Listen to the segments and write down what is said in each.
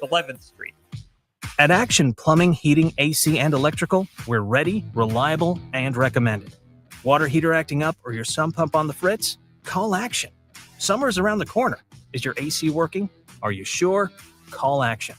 11th Street. At Action Plumbing, Heating, AC, and Electrical, we're ready, reliable, and recommended. Water heater acting up or your sump pump on the fritz? Call Action. Summer's around the corner. Is your AC working? Are you sure? Call Action.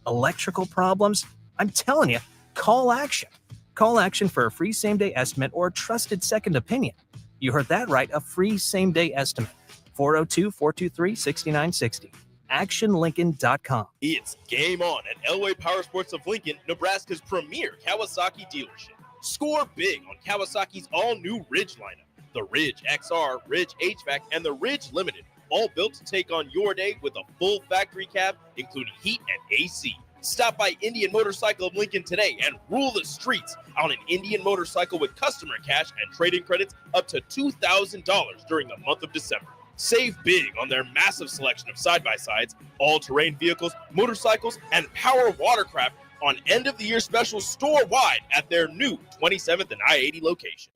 Electrical problems? I'm telling you, call Action. Call Action for a free same-day estimate or a trusted second opinion. You heard that right, a free same-day estimate. 402-423-6960. ActionLincoln.com. It's game on at Elway Powersports of Lincoln, Nebraska's premier Kawasaki dealership. Score big on Kawasaki's all-new Ridge lineup. The Ridge XR, Ridge HVAC, and the Ridge Limited, all built to take on your day with a full factory cab, including heat and AC. Stop by Indian Motorcycle of Lincoln today and rule the streets on an Indian motorcycle with customer cash and trade-in credits up to $2,000 during the month of December. Save big on their massive selection of side-by-sides, all-terrain vehicles, motorcycles, and power watercraft on end-of-the-year specials store-wide at their new 27th and I-80 location.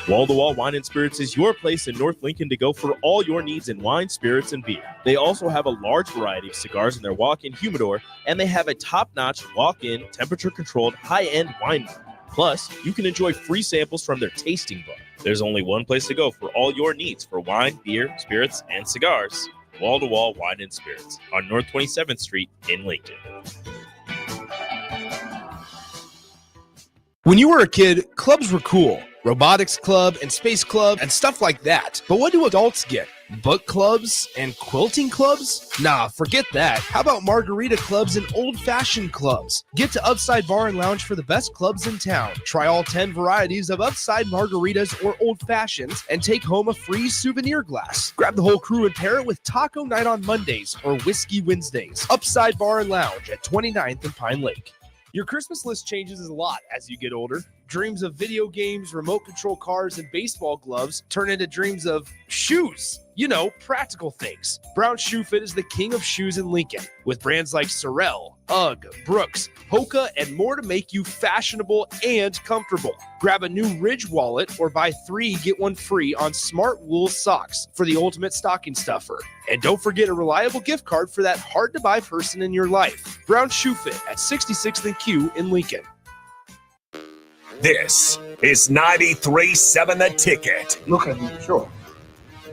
Wall-to-Wall Wine and Spirits is your place in North Lincoln to go for all your needs in wine, spirits, and beer. They also have a large variety of cigars in their walk-in humidor, and they have a top-notch walk-in, temperature-controlled, high-end wine bar. Plus, you can enjoy free samples from their tasting bar. There's only one place to go for all your needs for wine, beer, spirits, and cigars. Wall-to-Wall Wine and Spirits on North 27th Street in Lincoln. When you were a kid, clubs were cool. Robotics club and space club and stuff like that. But what do adults get? Book clubs and quilting clubs? Nah, forget that. How about margarita clubs and old-fashioned clubs? Get to Upside Bar and Lounge for the best clubs in town. Try all 10 varieties of Upside margaritas or old fashions and take home a free souvenir glass. Grab the whole crew and pair it with taco night on Mondays or whiskey Wednesdays. Upside Bar and Lounge at 29th and Pine Lake. Your Christmas list changes a lot as you get older. Dreams of video games, remote control cars, and baseball gloves turn into dreams of shoes. You know, practical things. Brown Shoe Fit is the king of shoes in Lincoln, with brands like Sorel, Ugg, Brooks, Hoka, and more to make you fashionable and comfortable. Grab a new Ridge wallet or buy 3, get 1 free on smart wool socks for the ultimate stocking stuffer. And don't forget a reliable gift card for that hard-to-buy person in your life. Brown Shoe Fit at 66th and Q in Lincoln. This is 93.7 The Ticket. Look at me short.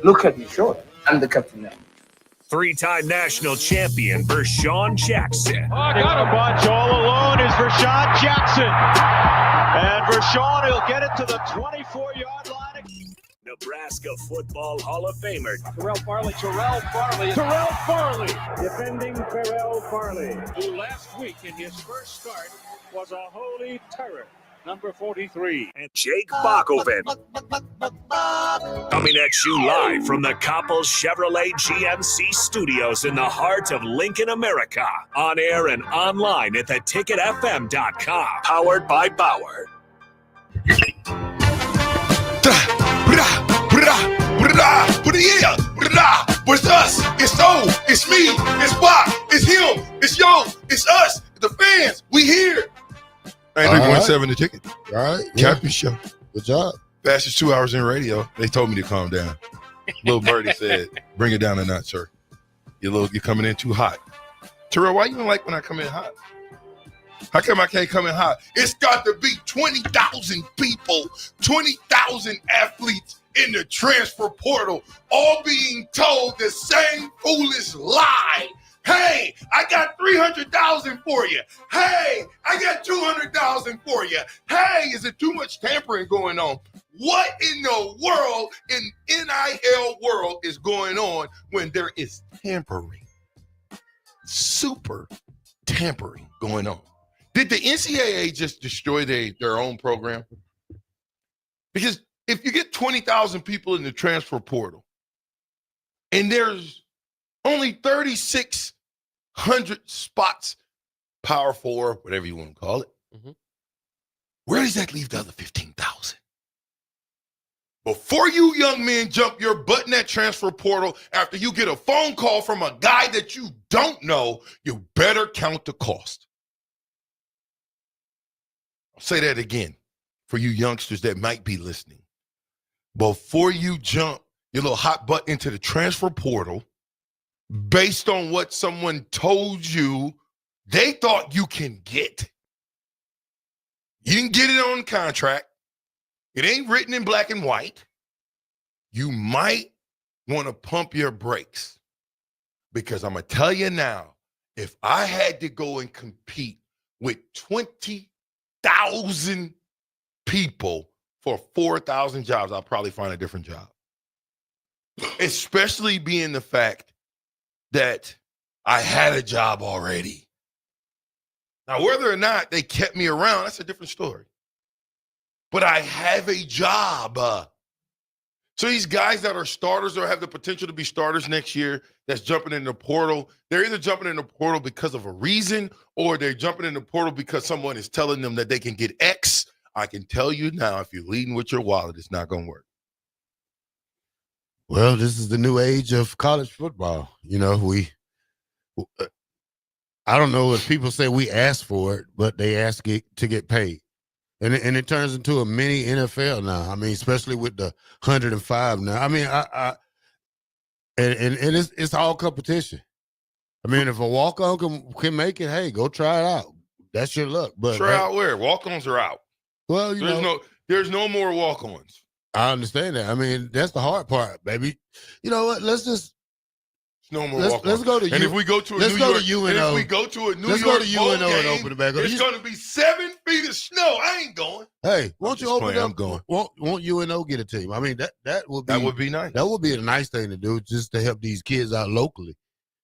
Look at me short. I'm the captain now. 3-time national champion Vershawn Jackson. Oh, got a bunch all alone is Vershawn Jackson. And Vershawn will get it to the 24-yard line. Nebraska Football Hall of Famer Terrell Farley. Defending Terrell Farley, who last week in his first start was a holy terror. Number 43. And Jake Bakoven. Coming at you live from the Coppels Chevrolet GMC studios in the heart of Lincoln, America. On air and online at theticketfm.com. Powered by Bauer. It's us. It's so. It's me. It's Bach. It's him. It's yo. It's us. The fans. We here. 93.7 The Ticket. All right. Captain Show. Good job. Fastest 2 hours in radio. They told me to calm down. Little birdie said, bring it down a notch, sir. You're coming in too hot. Terrell, why you don't like when I come in hot? How come I can't come in hot? It's got to be 20,000 people, 20,000 athletes in the transfer portal, all being told the same foolish lie. Hey, I got 300,000 for you. Hey, I got 200,000 for you. Hey, is it too much tampering going on? What in the world, in NIL world, is going on when there is tampering? Super tampering going on. Did the NCAA just destroy their own program? Because if you get 20,000 people in the transfer portal and there's only 3,600 spots, Power 4, whatever you want to call it, where does that leave the other 15,000? Before you young men jump your butt in that transfer portal after you get a phone call from a guy that you don't know, you better count the cost. I'll say that again for you youngsters that might be listening. Before you jump your little hot butt into the transfer portal based on what someone told you they thought you can get. You didn't get it on contract. It ain't written in black and white. You might want to pump your brakes, because I'm going to tell you now, if I had to go and compete with 20,000 people for 4,000 jobs, I'll probably find a different job. Especially being the fact that I had a job already. Now, whether or not they kept me around, that's a different story. But I have a job. So these guys that are starters or have the potential to be starters next year that's jumping in the portal, they're either jumping in the portal because of a reason, or they're jumping in the portal because someone is telling them that they can get X. I can tell you now, if you're leading with your wallet, it's not going to work. Well, this is the new age of college football. You know, I don't know if people say we ask for it, but they ask it to get paid. And it turns into a mini NFL now. I mean, especially with the 105 now. I mean, it's all competition. I mean, if a walk-on can make it, hey, go try it out. That's your luck. But try out where? Walk-ons are out. Well, there's no more walk-ons. I understand that. I mean, that's the hard part, baby. You know what? Let's just no more walk-ons. Let's go to and if we go to a New York, UNO. If we go to a New let's York go to UNO game, and open it back up. It's going to be 7 feet of snow. I ain't going. Hey, won't you open it up? I'm going. Won't UNO get a team? I mean, that would be nice. That would be a nice thing to do, just to help these kids out locally,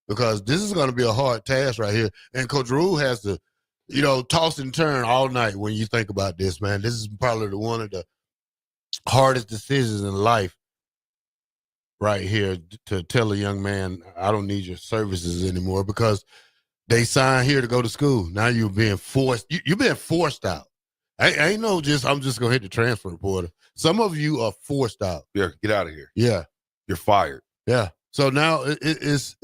because this is going to be a hard task right here. And Coach Rule has to, toss and turn all night when you think about this, man. This is probably one of the hardest decisions in life right here, to tell a young man, I don't need your services anymore, because they signed here to go to school. Now you're being forced. You're being forced out. I ain't I'm just going to hit the transfer portal. Some of you are forced out. Yeah, get out of here. Yeah. You're fired. Yeah. So now it's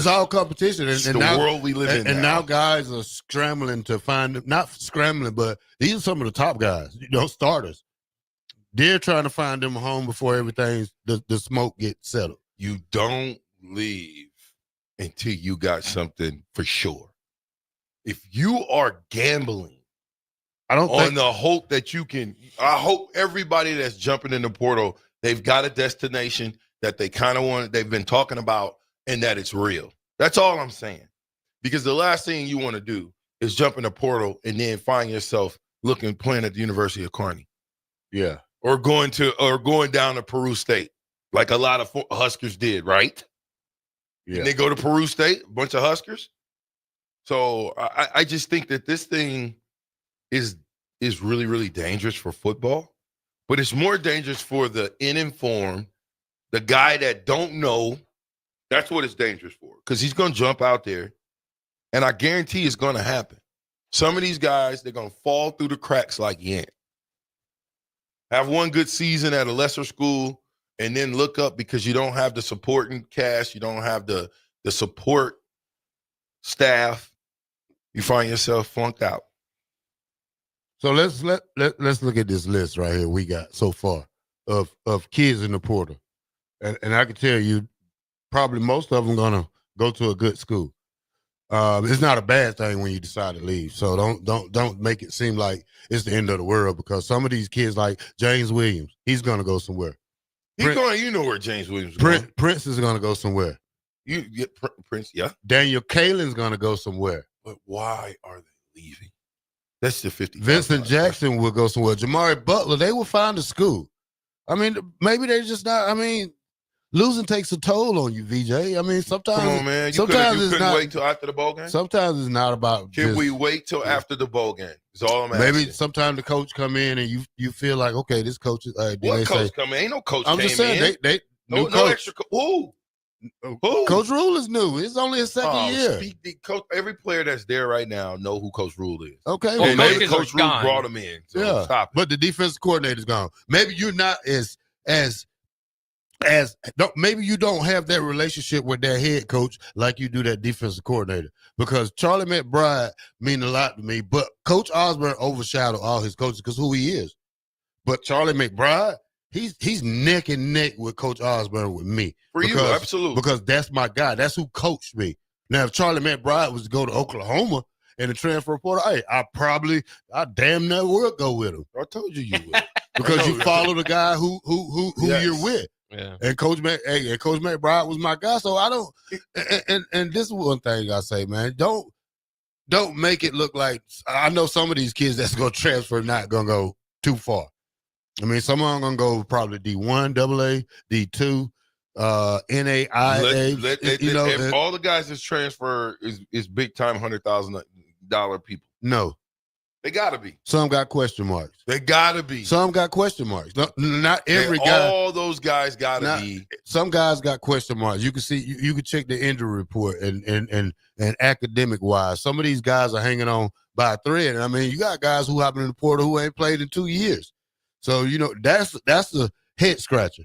all competition. It's and the now, world we live in and now guys are scrambling to find, not scrambling, but these are some of the top guys, starters. They're trying to find them a home before everything's the smoke gets settled. You don't leave until you got something for sure. If you are gambling on the hope that you can, I hope everybody that's jumping in the portal, they've got a destination that they kind of want, they've been talking about, and that it's real. That's all I'm saying. Because the last thing you want to do is jump in the portal and then find yourself playing at the University of Kearney. Yeah. Or going down to Peru State, like a lot of Huskers did, right? Yeah. And they go to Peru State, a bunch of Huskers. So I just think that this thing is really, really dangerous for football, but it's more dangerous for the uninformed, the guy that don't know. That's what it's dangerous for, because he's going to jump out there, and I guarantee it's going to happen. Some of these guys, they're going to fall through the cracks like Yant. Have one good season at a lesser school, and then look up because you don't have the supporting cast, you don't have the support staff. You find yourself flunked out. So let's look at this list right here we got so far of kids in the portal, and I can tell you, probably most of them gonna go to a good school. It's not a bad thing when you decide to leave. So don't make it seem like it's the end of the world, because some of these kids, like James Williams, he's gonna go somewhere. You know where James Williams is going. Prince is gonna go somewhere. You get Prince, yeah. Daniel Kalin's gonna go somewhere. But why are they leaving? That's the 50. Vincent Jackson will go somewhere. Jamari Butler, they will find a school. I mean, maybe they're just not. I mean, losing takes a toll on you, VJ. I mean, sometimes. Come on, man. You couldn't wait till after the bowl game? Sometimes it's not about. Can we wait till after the bowl game? That's all I'm asking. Maybe sometimes the coach come in and you feel like, okay, this coach is. What coach come in? Ain't no coach. I'm just saying they no extra. Who? Coach Rule is new. It's only his second year. Coach, every player that's there right now know who Coach Rule is. Okay, well, maybe Coach Rule brought him in. So yeah, stop it. But the defensive coordinator's gone. Maybe you're not maybe you don't have that relationship with that head coach like you do that defensive coordinator, because Charlie McBride mean a lot to me, but Coach Osborne overshadowed all his coaches because who he is. But Charlie McBride, he's neck and neck with Coach Osborne with me. For you, absolutely. Because that's my guy. That's who coached me. Now, if Charlie McBride was to go to Oklahoma and the transfer portal, hey, I damn near would go with him. I told you would. Because you follow the guy who Yes. you're with. Yeah. And Coach McBride was my guy. So I don't and this is one thing I say, man. Don't make it look like I know some of these kids that's gonna transfer not gonna go too far. I mean, some of them gonna go probably D1, AA, D2, NAIA. If all the guys that's transfer is big time $100,000 people. No. They gotta be. Some got question marks. They gotta be. Some got question marks. Not every guy. All those guys gotta be. Some guys got question marks. You can see. You can check the injury report and academic wise. Some of these guys are hanging on by a thread. I mean, you got guys who hop in the portal who ain't played in 2 years. So that's a head scratcher,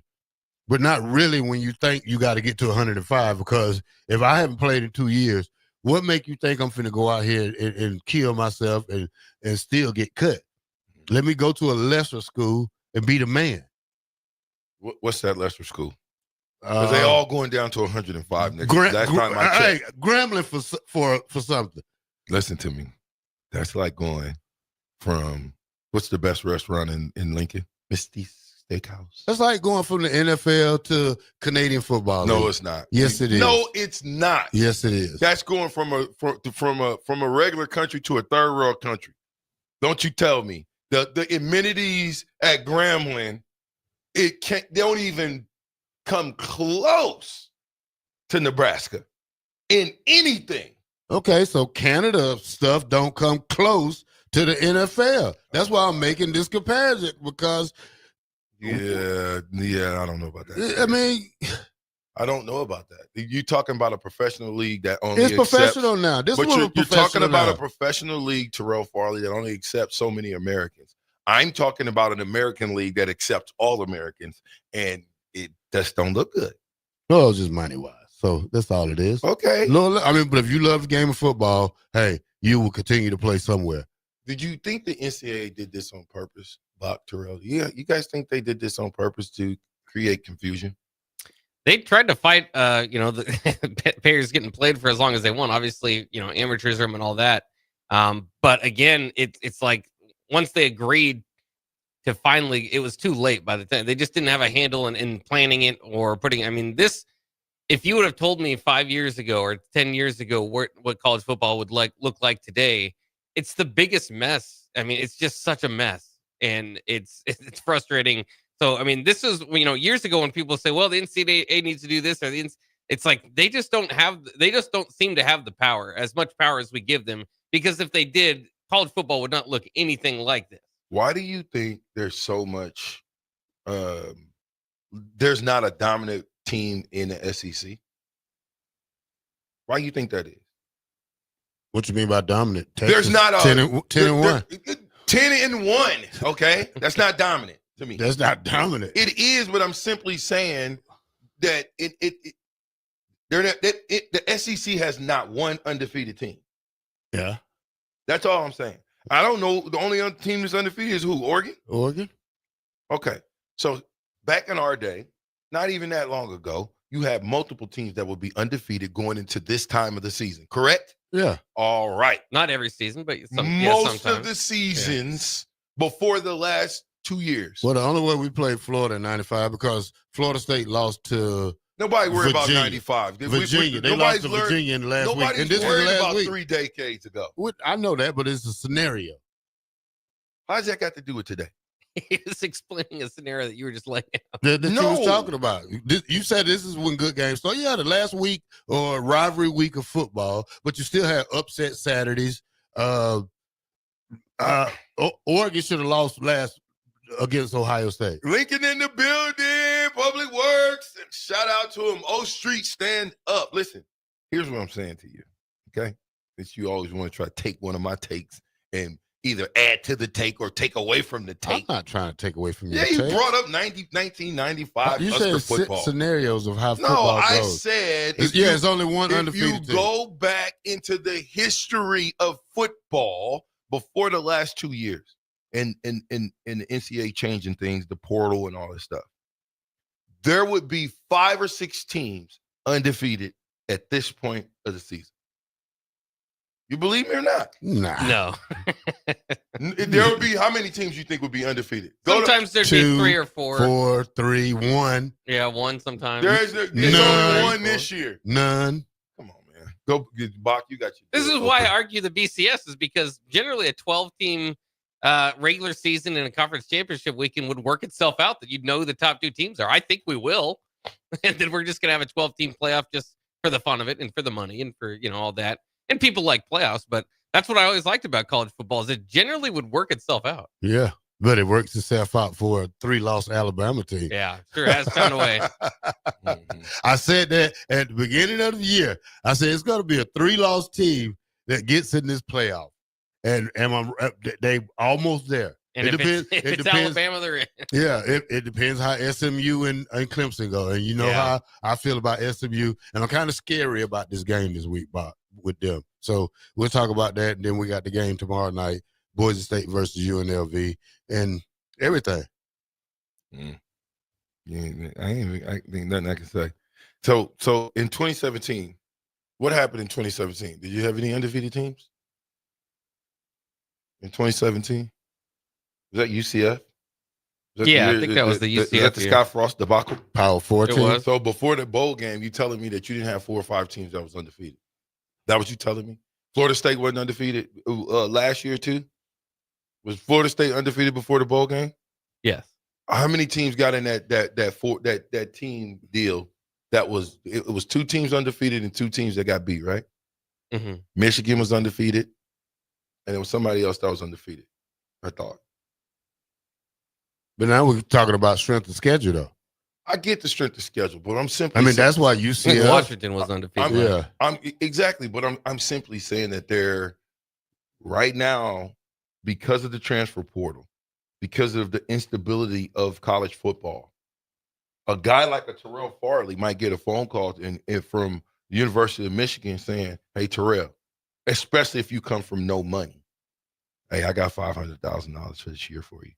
but not really when you think you got to get to 105. Because if I haven't played in 2 years, what make you think I'm finna go out here and kill myself and still get cut? Let me go to a lesser school and be the man. What's that lesser school? Because they all going down to 105 next. That's not my check. Hey, Grambling for something. Listen to me. That's like going from what's the best restaurant in Lincoln? Misty's Steakhouse. That's like going from the NFL to Canadian football. No, league. it's not. Yes, it is. No, it's not. Yes, it is. That's going from a regular country to a third world country. Don't you tell me. The amenities at Grambling, they don't even come close to Nebraska in anything. Okay, so Canada stuff don't come close to the NFL. That's why I'm making this comparison because Yeah, I don't know about that. I mean, I don't know about that. You talking about a professional league that only it's professional now. But you're talking about a professional league, Terrell Farley, that only accepts so many Americans. I'm talking about an American league that accepts all Americans, and it just don't look good. No, it's just money-wise. So that's all it is. Okay. No, I mean, but if you love the game of football, hey, you will continue to play somewhere. Did you think the NCAA did this on purpose, Bach, Terrell? Yeah, you guys think they did this on purpose to create confusion? They tried to fight, the players getting played for as long as they want. Obviously, amateurism and all that. But again, it's like once they agreed to finally, it was too late by the time. They just didn't have a handle in planning it or putting. I mean, this. If you would have told me 5 years ago or 10 years ago what college football would look like today, it's the biggest mess. I mean, it's just such a mess, and it's frustrating. So, I mean, this is years ago when people say, "Well, the NCAA needs to do this," or it's like they just don't seem to have the power, as much power as we give them. Because if they did, college football would not look anything like this. Why do you think there's so much? There's not a dominant team in the SEC. Why do you think that is? What you mean by dominant? Texas, there's not a 10 and 1. 10-1. Okay, that's not dominant to me. That's not dominant. It is, but I'm simply saying that the SEC has not one undefeated team. Yeah, that's all I'm saying. I don't know. The only other team that's undefeated is who? Oregon. Oregon. Okay, so back in our day, not even that long ago, you had multiple teams that would be undefeated going into this time of the season, correct? Yeah. All right. Not every season, but most of the seasons before the last 2 years. Well, the only way we played Florida in 95 because Florida State lost to nobody worried about Virginia. 95. Virginia. They lost to Virginia in the last week. Nobody's And this worried was last about week. 3 decades ago. I know that, but it's a scenario. How's that got to do with today? He was explaining a scenario that you were just laying out. That you was talking about. You said this is when good games. So yeah, the last week or rivalry week of football, but you still had upset Saturdays. Oregon should have lost last against Ohio State. Lincoln in the building, Public Works. Shout out to him. O Street, stand up. Listen, here's what I'm saying to you, okay? Since you always want to try to take one of my takes and either add to the take or take away from the take. I'm not trying to take away from your take. take. You brought up 1995 you Husker said football. Scenarios of how football goes. No, I said it's only one undefeated If you go back into the history of football before the last 2 years, and the NCAA changing things, the portal and all this stuff, there would be 5 or 6 teams undefeated at this point of the season. You believe me or not? Nah. No. There would be, how many teams you think would be undefeated? Sometimes there'd be 3 or 4. 4, 3, 1. Yeah, 1 sometimes. There's only 1 this year. None. Come on, man. Go get Bach. You got your. This is why I argue the BCS is because generally a 12-team regular season and a conference championship weekend would work itself out that you'd know who the top 2 teams are. I think we will. And then we're just going to have a 12-team playoff just for the fun of it and for the money and for, all that. And people like playoffs, but that's what I always liked about college football is it generally would work itself out. Yeah, but it works itself out for a 3-loss Alabama team. Yeah, sure has found a way. I said that at the beginning of the year. I said it's going to be a 3-loss team that gets in this playoff, and they almost there. And if it's Alabama, they're in. Yeah, it depends how SMU and Clemson go, and you know how I feel about SMU, and I'm kind of scary about this game this week, Bob, with them. So we'll talk about that, and then we got the game tomorrow night, Boise State versus UNLV, and everything. Yeah, I think nothing I can say. So in 2017, what happened in 2017? Did you have any undefeated teams in 2017? Was that UCF? I think that was the UCF. Is that the Scott Frost debacle? Power 4 team. So before the bowl game, you telling me that you didn't have 4 or 5 teams that was undefeated? That what you telling me? Florida State wasn't undefeated last year too? Was Florida State undefeated before the bowl game? Yes. How many teams got in that team deal? It was 2 teams undefeated and 2 teams that got beat, right? Mm-hmm. Michigan was undefeated, and it was somebody else that was undefeated, I thought. But now we're talking about strength of schedule, though. I get the strength of schedule, but I'm simply. That's why UCF. Washington was undefeated. I'm exactly, but I'm simply saying that they're right now, because of the transfer portal, because of the instability of college football, a guy like a Terrell Farley might get a phone call from the University of Michigan saying, "Hey, Terrell, especially if you come from no money, hey, I got $500,000 for this year for you."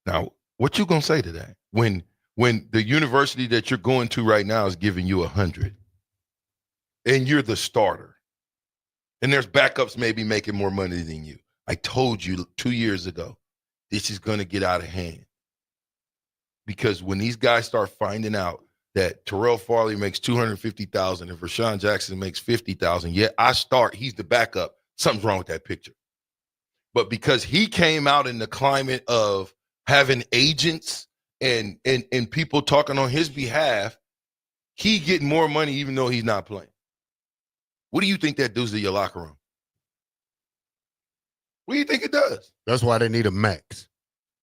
Now, what you gonna say to that when the university that you're going to right now is giving you 100, and you're the starter, and there's backups maybe making more money than you? I told you 2 years ago, this is gonna get out of hand, because when these guys start finding out that Terrell Farley makes $250,000 and Rashawn Jackson makes $50,000, he's the backup. Something's wrong with that picture. But because he came out in the climate of having agents and people talking on his behalf, he getting more money even though he's not playing. What do you think that does to your locker room? What do you think it does? That's why they need a max.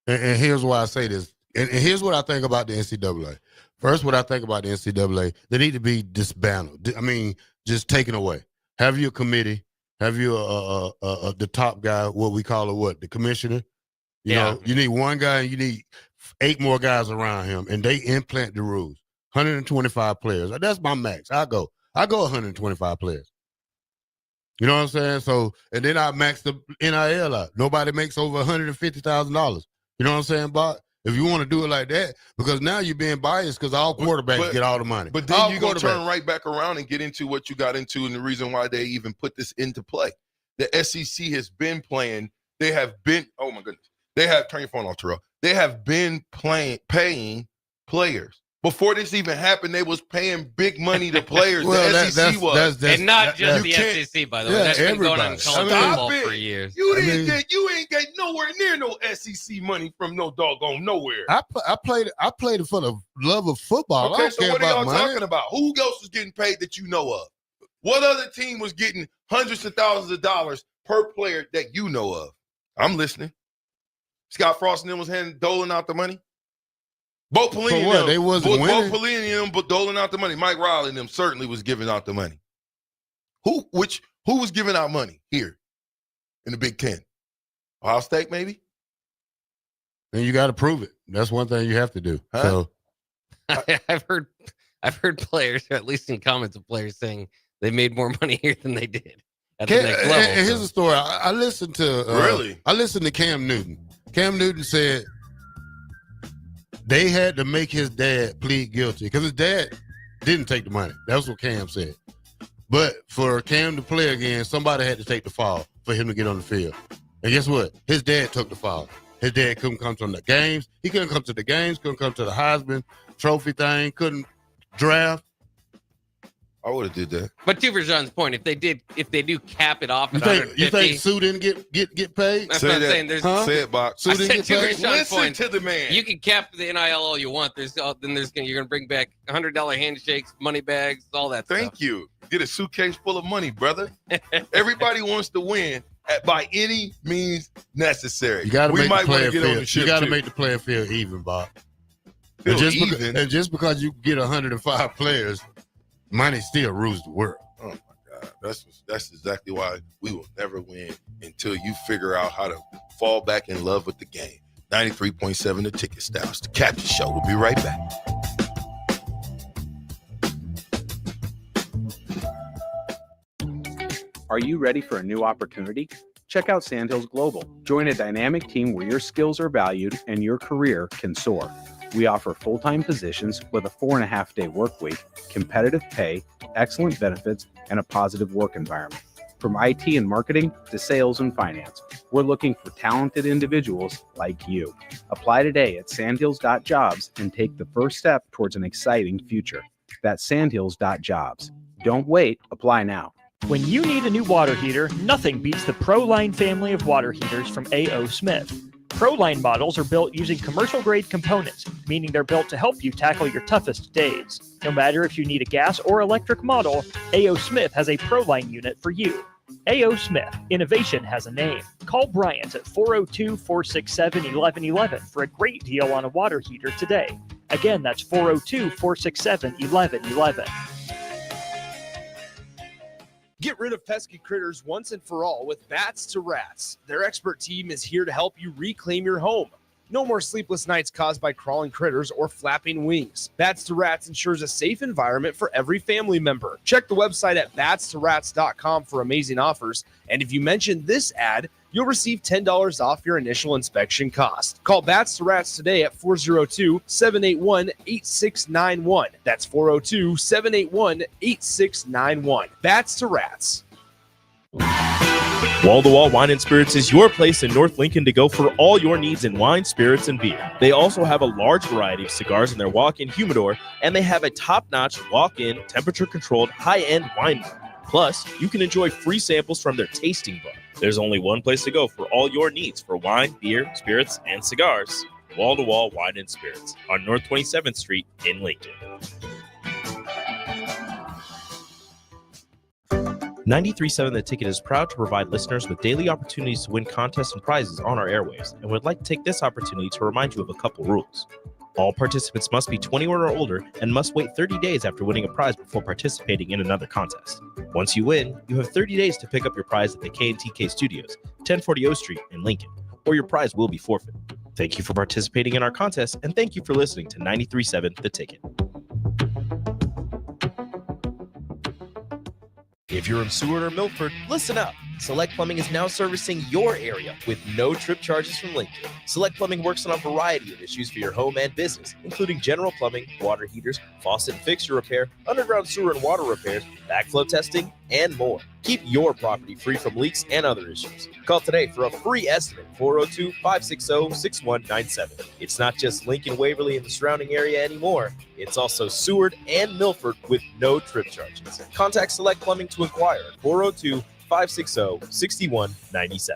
And here's why I say this. And here's what I think about the NCAA. First, what I think about the NCAA, they need to be disbanded. I mean, just taken away. Have your committee. Have you the top guy, what we call the commissioner. You know, you need one guy and you need 8 more guys around him, and they implant the rules. 125 players. That's my max. I go 125 players. You know what I'm saying? So, and then I max the NIL out. Nobody makes over $150,000. You know what I'm saying, Bob? If you want to do it like that, because now you're being biased because all quarterbacks get all the money. But then you're going to turn right back around and get into what you got into and the reason why they even put this into play. The SEC has been playing. They have been, oh my goodness. Turn your phone off, Terrell. They have been paying players. Before this even happened, they was paying big money to players. Well, the SEC was. And not just the SEC, by the way. That's been going on in college football for years. You ain't get nowhere near no SEC money from no doggone nowhere. I played it for the love of football. Okay, so what are y'all talking about? Who else was getting paid that you know of? What other team was getting hundreds of thousands of dollars per player that you know of? I'm listening. Scott Frost and them was doling out the money. Bo Pelini and them. They wasn't winning. Bo Pelini and them, but doling out the money. Mike Riley and them certainly was giving out the money. Who was giving out money here in the Big Ten? Ohio State, maybe? And you got to prove it. That's one thing you have to do. Huh? So I've heard players, or at least in comments of players, saying they made more money here than they did at the next level. And here's a story. I listened to I listened to Cam Newton. Cam Newton said they had to make his dad plead guilty because his dad didn't take the money. That's what Cam said. But for Cam to play again, somebody had to take the fall for him to get on the field. And guess what? His dad took the fall. His dad couldn't come to the games. He couldn't come to the games, couldn't come to the Heisman Trophy thing, couldn't draft. I would have did that. But to Rajan's point, if they do cap it off at You 150, think Sue didn't get paid? That's what I'm saying. Say it, Box. Sue didn't get paid? Listen to the man. You can cap the NIL all you want. You're gonna bring back $100 handshakes, money bags, all that. Thank you. Get a suitcase full of money, brother. Everybody wants to win by any means necessary. You got to make the playing field. You got to too. make the playing field even, Bob. Feel And just because you get 105 players, money still rules the world. Oh my God, that's exactly why we will never win until you figure out how to fall back in love with the game. 93.7 The Ticket Styles. The Captain Show. We'll be right back. Are you ready for a new opportunity? Check out Sandhills Global. Join a dynamic team where your skills are valued and your career can soar. We offer full-time positions with a 4.5-day work week, competitive pay, excellent benefits, and a positive work environment. From IT and marketing to sales and finance, we're looking for talented individuals like you. Apply today at sandhills.jobs and take the first step towards an exciting future. That's sandhills.jobs. Don't wait. Apply now. When you need a new water heater, nothing beats the ProLine family of water heaters from A.O. Smith. ProLine models are built using commercial-grade components, meaning they're built to help you tackle your toughest days. No matter if you need a gas or electric model, A.O. Smith has a ProLine unit for you. A.O. Smith, innovation has a name. Call Bryant at 402-467-1111 for a great deal on a water heater today. Again, that's 402-467-1111. Get rid of pesky critters once and for all with Bats to Rats. Their expert team is here to help you reclaim your home. No more sleepless nights caused by crawling critters or flapping wings. Bats to Rats ensures a safe environment for every family member. Check the website at batstoRats.com for amazing offers. And if you mention this ad, you'll receive $10 off your initial inspection cost. Call Bats to Rats today at 402-781-8691. That's 402-781-8691. Bats to Rats. Wall to Wall Wine and Spirits is your place in North Lincoln to go for all your needs in wine, spirits, and beer. They also have a large variety of cigars in their walk-in humidor, and they have a top-notch walk-in, temperature-controlled, high-end wine bar. Plus, you can enjoy free samples from their tasting bar. There's only one place to go for all your needs for wine, beer, spirits, and cigars. Wall to Wall Wine and Spirits on North 27th Street in Lincoln. 93.7 The Ticket is proud to provide listeners with daily opportunities to win contests and prizes on our airwaves, and would like to take this opportunity to remind you of a couple rules. All participants must be 21 or older and must wait 30 days after winning a prize before participating in another contest. Once you win, you have 30 days to pick up your prize at the K&TK Studios, 1040 O Street in Lincoln, or your prize will be forfeit. Thank you for participating in our contest, and thank you for listening to 93.7 The Ticket. If you're in Seward or Milford, listen up. Select Plumbing is now servicing your area with no trip charges from Lincoln. Select Plumbing works on a variety of issues for your home and business, including general plumbing, water heaters, faucet and fixture repair, underground sewer and water repairs, backflow testing, and more. Keep your property free from leaks and other issues. Call today for a free estimate, 402-560-6197. It's not just Lincoln, Waverly, and the surrounding area anymore. It's also Seward and Milford with no trip charges. Contact Select Plumbing to inquire at 402-560-6197.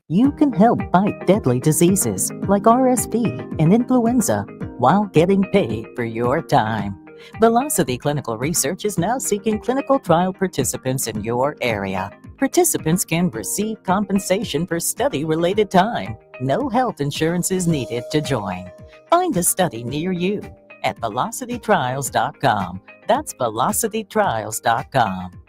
You can help fight deadly diseases like RSV and influenza while getting paid for your time. Velocity Clinical Research is now seeking clinical trial participants in your area. Participants can receive compensation for study-related time. No health insurance is needed to join. Find a study near you at velocitytrials.com. That's velocitytrials.com.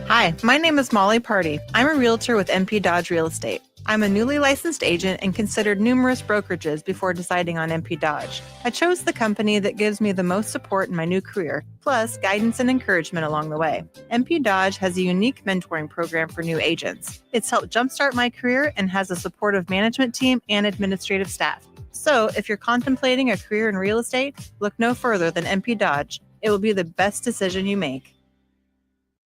Hi, my name is Molly Party. I'm a realtor with NP Dodge Real Estate. I'm a newly licensed agent and considered numerous brokerages before deciding on MP Dodge. I chose the company that gives me the most support in my new career, plus guidance and encouragement along the way. MP Dodge has a unique mentoring program for new agents. It's helped jumpstart my career and has a supportive management team and administrative staff. So if you're contemplating a career in real estate, look no further than MP Dodge. It will be the best decision you make.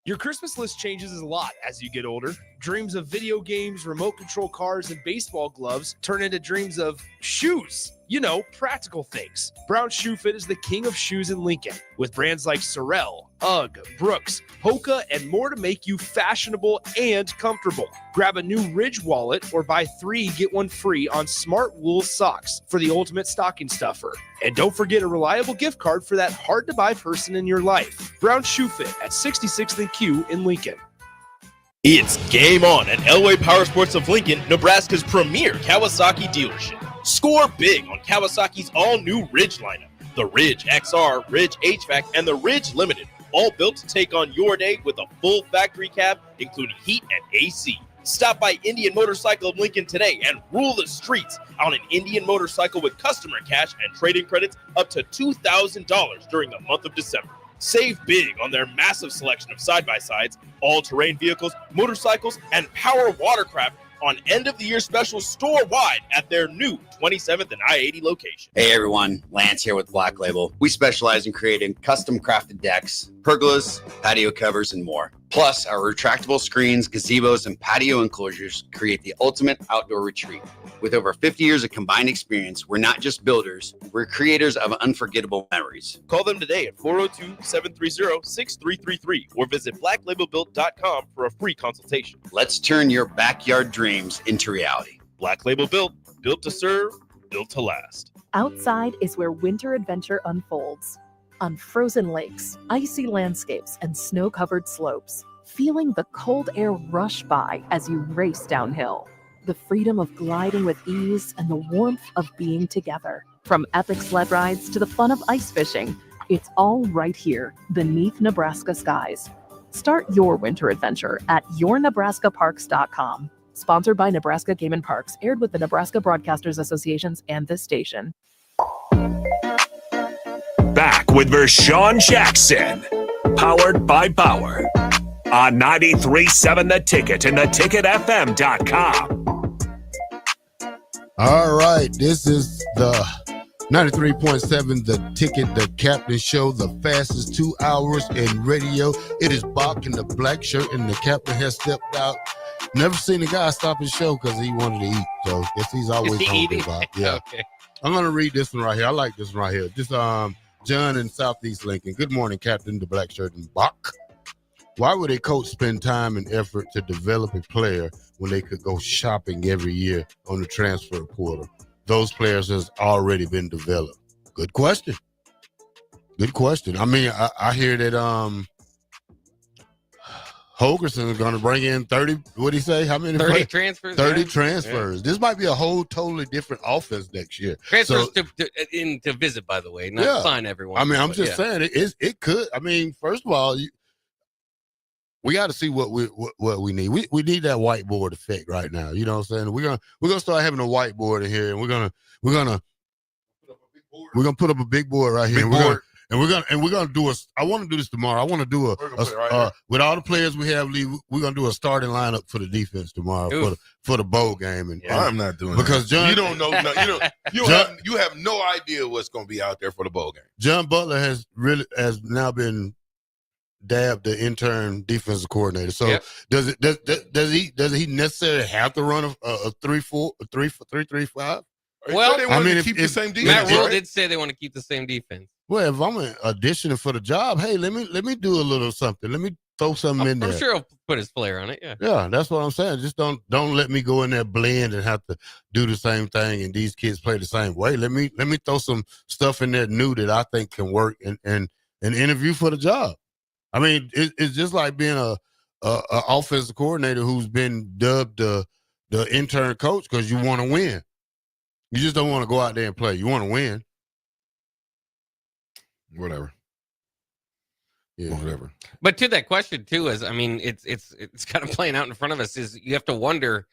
Your Christmas list changes a lot as you get older. Dreams of video games, remote control cars, and baseball gloves turn into dreams of shoes. You know, practical things. Brown Shoe Fit is the king of shoes in Lincoln, with brands like Sorel, Ugg, Brooks, Hoka, and more to make you fashionable and comfortable. Grab a new Ridge wallet or buy 3, get 1 free on smart wool socks for the ultimate stocking stuffer. And don't forget a reliable gift card for that hard-to-buy person in your life. Brown Shoe Fit at 66th and Q in Lincoln. It's game on at Elway Powersports of Lincoln, Nebraska's premier Kawasaki dealership. Score big on Kawasaki's all-new Ridge lineup. The Ridge XR, Ridge HVAC, and the Ridge Limited, all built to take on your day with a full factory cab, including heat and AC. Stop by Indian Motorcycle of Lincoln today and rule the streets on an Indian motorcycle with customer cash and trade-in credits up to $2,000 during the month of December. Save big on their massive selection of side-by-sides, all-terrain vehicles, motorcycles, and power watercraft on end-of-the-year specials store-wide at their new 27th and I-80 location. Hey everyone, Lance here with Black Label. We specialize in creating custom-crafted decks, pergolas, patio covers, and more. Plus, our retractable screens, gazebos, and patio enclosures create the ultimate outdoor retreat. With over 50 years of combined experience, we're not just builders, we're creators of unforgettable memories. Call them today at 402-730-6333 or visit blacklabelbuilt.com for a free consultation. Let's turn your backyard dreams into reality. Black Label Built, built to serve, built to last. Outside is where winter adventure unfolds. On frozen lakes, icy landscapes, and snow-covered slopes, feeling the cold air rush by as you race downhill. The freedom of gliding with ease and the warmth of being together. From epic sled rides to the fun of ice fishing, it's all right here beneath Nebraska skies. Start your winter adventure at yournebraskaparks.com. Sponsored by Nebraska Game and Parks, aired with the Nebraska Broadcasters Associations and this station. Back with Vershawn Jackson, powered by Bauer, on 93.7 The Ticket and theticketfm.com. All right, this is the 93.7 The Ticket, the Captain Show, the fastest 2 hours in radio. It is Bach in the black shirt, and the captain has stepped out. Never seen a guy stop his show because he wanted to eat, so I guess he's always hungry, Bach. Yeah. Okay. I'm going to read this one right here. I like this one right here. Just John in Southeast Lincoln. Good morning, Captain, the black shirt, and Bach. Why would a coach spend time and effort to develop a player when they could go shopping every year on the transfer portal? Those players has already been developed. Good question. Good question. I mean, I hear that Holgerson is going to bring in 30, what did he say? How many? 30 transfers. 30 yeah. transfers. Yeah. This might be a whole totally different offense next year. Transfers to visit, by the way, not sign everyone. I mean, I'm just saying it could. I mean, first of all, we got to see what we need. We need that whiteboard effect right now. You know what I'm saying? We're gonna start having a whiteboard in here, and we're gonna put up a big board right here. And we're gonna do I want to do this tomorrow. I want to do with all the players we have leave. We're gonna do a starting lineup for the defense tomorrow for the bowl game. And I'm not doing because that. John, you don't know. You have no idea what's gonna be out there for the bowl game. John Butler has now been dabbed the intern defensive coordinator. So does he necessarily have to run a 3-4-3-3-5? Well, I mean, keep the same defense. Matt Rule did say they want to keep the same defense. Well, if I'm auditioning for the job, hey, let me do a little something. Let me throw something in there. I'm sure he'll put his flair on it. Yeah. Yeah, that's what I'm saying. Just don't let me go in there blend and have to do the same thing and these kids play the same way. Let me throw some stuff in there new that I think can work and interview for the job. I mean, it's just like being a offensive coordinator who's been dubbed the intern coach because you want to win. You just don't want to go out there and play. You want to win. Whatever. Yeah, whatever. But to that question too, is I mean, it's kind of playing out in front of us. Is you have to wonder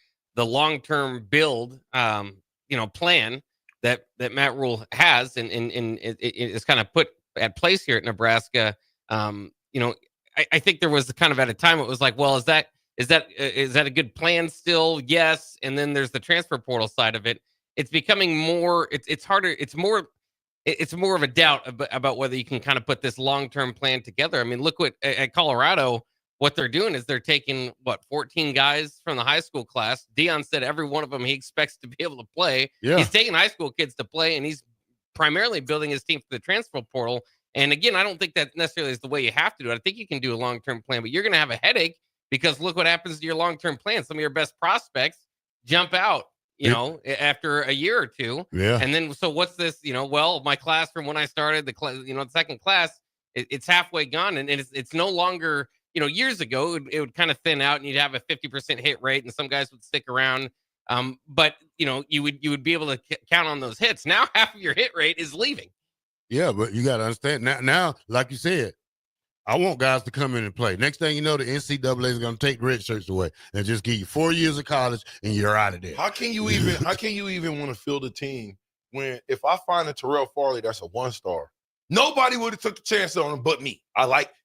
long-term build, plan that Matt Rule has, and it's kind of put at place here at Nebraska. I think there was kind of at a time it was like, well, is that a good plan still? Yes. And then there's the transfer portal side of it. It's becoming more. It's harder. It's more of a doubt about whether you can kind of put this long-term plan together. I mean, look at Colorado. What they're doing is they're taking 14 guys from the high school class. Dion said every one of them he expects to be able to play. Yeah. He's taking high school kids to play, and he's primarily building his team for the transfer portal. And again, I don't think that necessarily is the way you have to do it. I think you can do a long-term plan, but you're going to have a headache because look what happens to your long-term plan. Some of your best prospects jump out, after a year or two. Yeah. And then, so what's this, my class from when I started the second class, it's halfway gone. And it's no longer, years ago, it would kind of thin out and you'd have a 50% hit rate and some guys would stick around. But you would be able to count on those hits. Now half of your hit rate is leaving. Yeah, but you got to understand now, like you said, I want guys to come in and play. Next thing you know, the NCAA is going to take red shirts away and just give you 4 years of college and you're out of there. How can you even want to field a team when if I find a Terrell Farley that's a 1-star, nobody would have took a chance on him but me.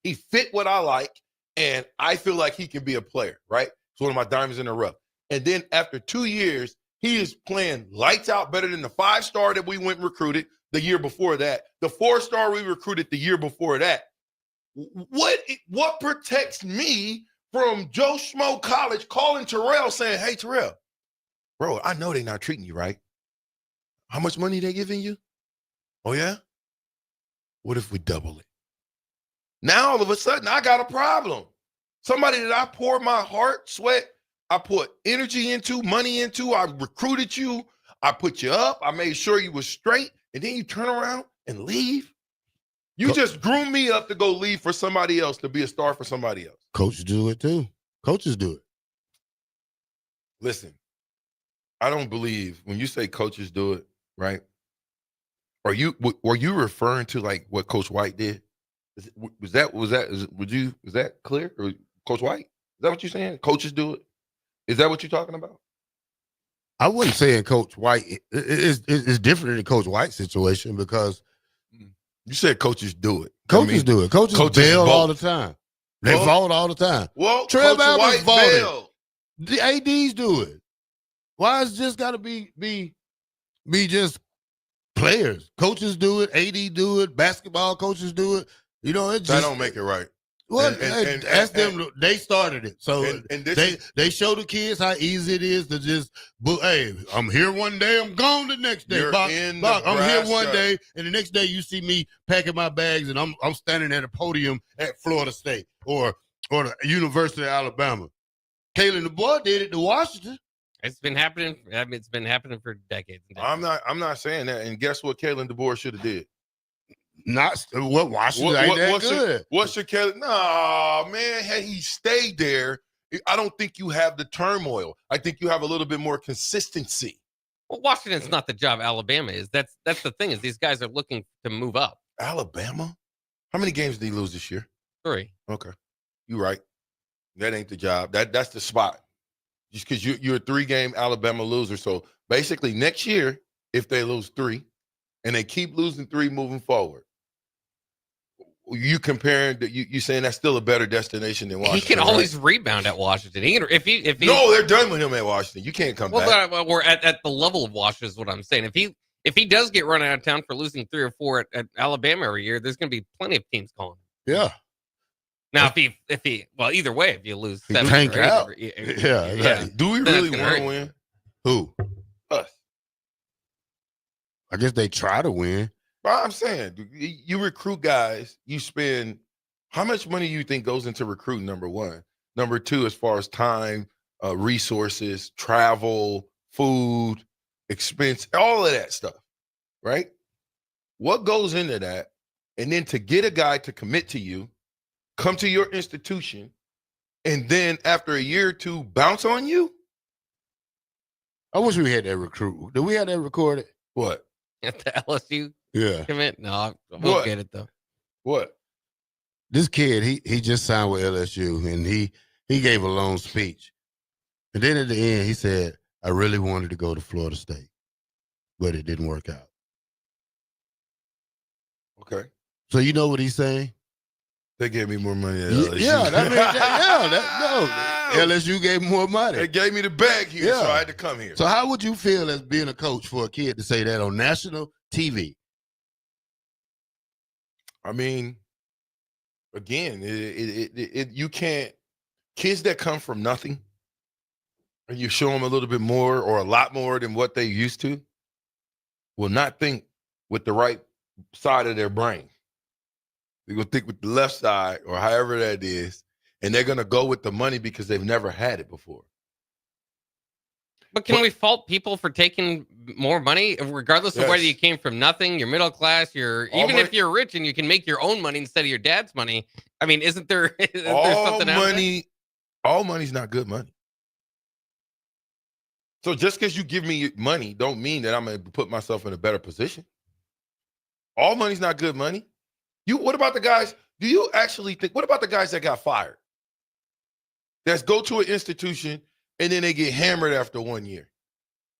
He fit what I like, and I feel like he can be a player, right? It's one of my diamonds in the rough. And then after 2 years, he is playing lights out better than the 5-star that we went and recruited the year before that, the 4-star we recruited the year before that. What protects me from Joe Schmo College calling Terrell saying, hey, Terrell, bro, I know they're not treating you right. How much money they giving you? Oh, yeah? What if we double it? Now, all of a sudden, I got a problem. Somebody that I poured my heart, sweat, I put energy into, money into, I recruited you, I put you up, I made sure you were straight, and then you turn around and leave? You just groomed me up to go leave for somebody else, to be a star for somebody else. Coaches do it too. Coaches do it. Listen, I don't believe when you say coaches do it, right? Were you referring to like what Coach White did? Was that clear? Or Coach White? Is that what you're saying? Coaches do it? Is that what you're talking about? I wasn't saying Coach White. It's different in the Coach White situation because you said coaches do it. Coaches do it. Coaches bail all the time. They vault all the time. Well, Trev Coach White bailed. The ADs do it. Why is it just got to be just players? Coaches do it. AD do it. Basketball coaches do it. That don't make it right. Well, ask them. They started it, so they show the kids how easy it is to just. Hey, I'm here one day, I'm gone the next day. Bach, I'm here one day, and the next day you see me packing my bags, and I'm standing at a podium at Florida State or the University of Alabama. Kalen DeBoer did it to Washington. It's been happening. I mean, it's been happening for decades. I'm not saying that. And guess what? Kalen DeBoer should have did. Not what Washington ain't that good. What's your Kellen? Nah, man. Had he stayed there, I don't think you have the turmoil. I think you have a little bit more consistency. Well, Washington's not the job Alabama is. That's the thing is these guys are looking to move up. Alabama? How many games did he lose this year? 3. Okay, you're right. That ain't the job. That's the spot. Just because you're a 3-game Alabama loser. So basically, next year, if they lose 3, and they keep losing 3 moving forward, you comparing that you saying that's still a better destination than Washington. He can always rebound at Washington. If he no, they're done with him at Washington. You can't come back. Well, we're at the level of Washington is what I'm saying. If he does get run out of town for losing 3 or 4 at Alabama every year, there's going to be plenty of teams calling him. Yeah. Now, if he either way, if you lose 7 tank or 8, out. Yeah. Do we really want to win? Who? Us. I guess they try to win. But I'm saying, you recruit guys, you spend, how much money do you think goes into recruiting, number one? Number two, as far as time, resources, travel, food, expense, all of that stuff, right? What goes into that? And then to get a guy to commit to you, come to your institution, and then after a year or 2, bounce on you? I wish we had that recruit. Did we have that recorded? What? At the LSU commit? No, I won't get it though. What? This kid, he just signed with LSU, and he gave a long speech. And then at the end, he said, I really wanted to go to Florida State, but it didn't work out. Okay. So you know what he's saying? They gave me more money at LSU. LSU gave more money. They gave me the bag here, so I had to come here. So how would you feel as being a coach for a kid to say that on national TV? I mean, again, you can't. Kids that come from nothing, and you show them a little bit more or a lot more than what they used to, will not think with the right side of their brain. They're going to think with the left side or however that is, and they're going to go with the money because they've never had it before. But can we fault people for taking more money, regardless of whether you came from nothing, you're middle class, if you're rich and you can make your own money instead of your dad's money? I mean, isn't there something out there? All money's not good money. So just because you give me money don't mean that I'm going to put myself in a better position. All money's not good money. What about the guys? Do you actually think, what about the guys that got fired? That's go to an institution and then they get hammered after 1 year.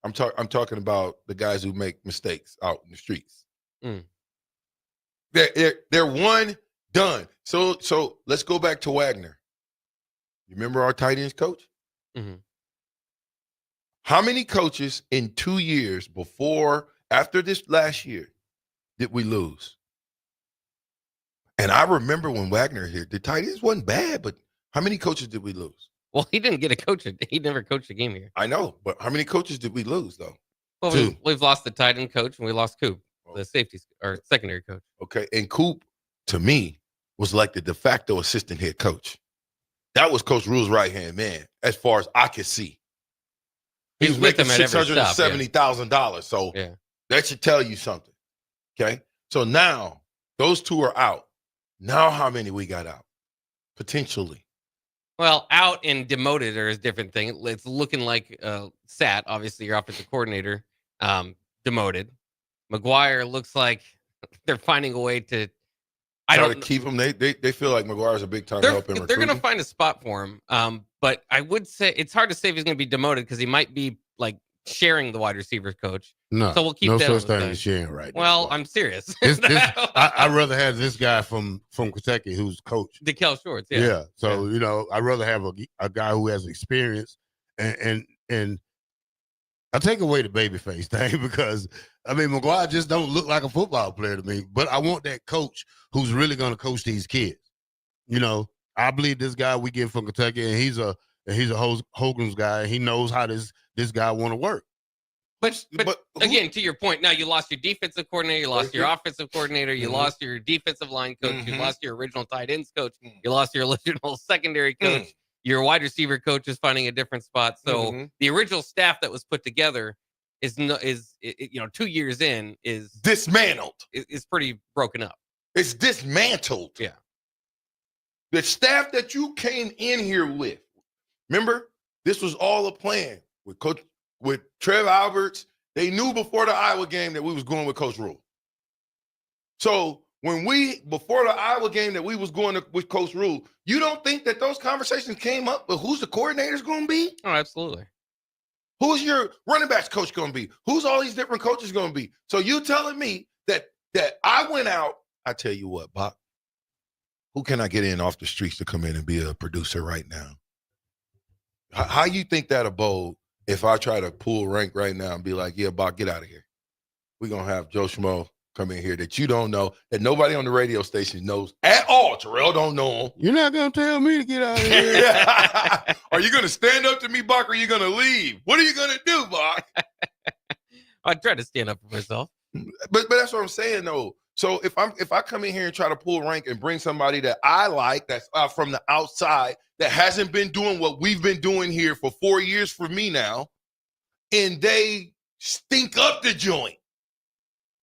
I'm talking about the guys who make mistakes out in the streets. Mm. They're one done. So let's go back to Wagner. You remember our tight ends coach? Mm-hmm. How many coaches in 2 years after this last year did we lose? And I remember when Wagner here, the tight ends wasn't bad, but how many coaches did we lose? Well, he didn't get a coach. He never coached a game here. I know, but how many coaches did we lose, though? Well, we've lost the tight end coach and we lost Coop, the safety or secondary coach. Okay, and Coop, to me, was like the de facto assistant head coach. That was Coach Rule's right-hand man, as far as I could see. He was making $670,000, so that should tell you something, okay? So now, those two are out. Now how many we got out? Potentially. Well, out and demoted are a different thing. It's looking like Sat, obviously your offensive coordinator, demoted. McGuire looks like they're finding a way to keep him. They feel like McGuire's a big time help in recruiting. They're going to find a spot for him. But I would say it's hard to say if he's going to be demoted because he might be like sharing the wide receivers coach. No, so we'll keep no that such thing as sharing right now. Well, I'm serious. I'd rather have this guy from Kentucky who's coach. DeKel Shorts, Yeah. So, I'd rather have a guy who has experience and I take away the babyface thing because, McGuire just don't look like a football player to me. But I want that coach who's really going to coach these kids. I believe this guy we get from Kentucky, and he's a Hogan's guy. He knows how this guy want to work. But again, to your point, now you lost your defensive coordinator, you lost your offensive coordinator, you lost your defensive line coach, you lost your original tight ends coach, you lost your original secondary coach, your wide receiver coach is finding a different spot. So the original staff that was put together is 2 years in is dismantled. Is pretty broken up. It's dismantled. Yeah. The staff that you came in here with, remember, this was all a plan with Trev Alberts. They knew before the Iowa game that we was going with Coach Rule. So before the Iowa game that we was going with Coach Rule, you don't think that those conversations came up, but who's the coordinator's going to be? Oh, absolutely. Who's your running backs coach going to be? Who's all these different coaches going to be? So you telling me that I went out, I tell you what, Bob, who can I get in off the streets to come in and be a producer right now? How you think that'll bold if I try to pull rank right now and be like, yeah, Bob, get out of here. We're going to have Joe Schmo come in here that you don't know, that nobody on the radio station knows at all. Terrell don't know him. You're not going to tell me to get out of here. Are you going to stand up to me, Bach, or are you going to leave? What are you going to do, Bach? I try to stand up for myself. But that's what I'm saying, though. So if I come in here and try to pull rank and bring somebody that I like, that's from the outside, that hasn't been doing what we've been doing here for 4 years for me now, and they stink up the joint,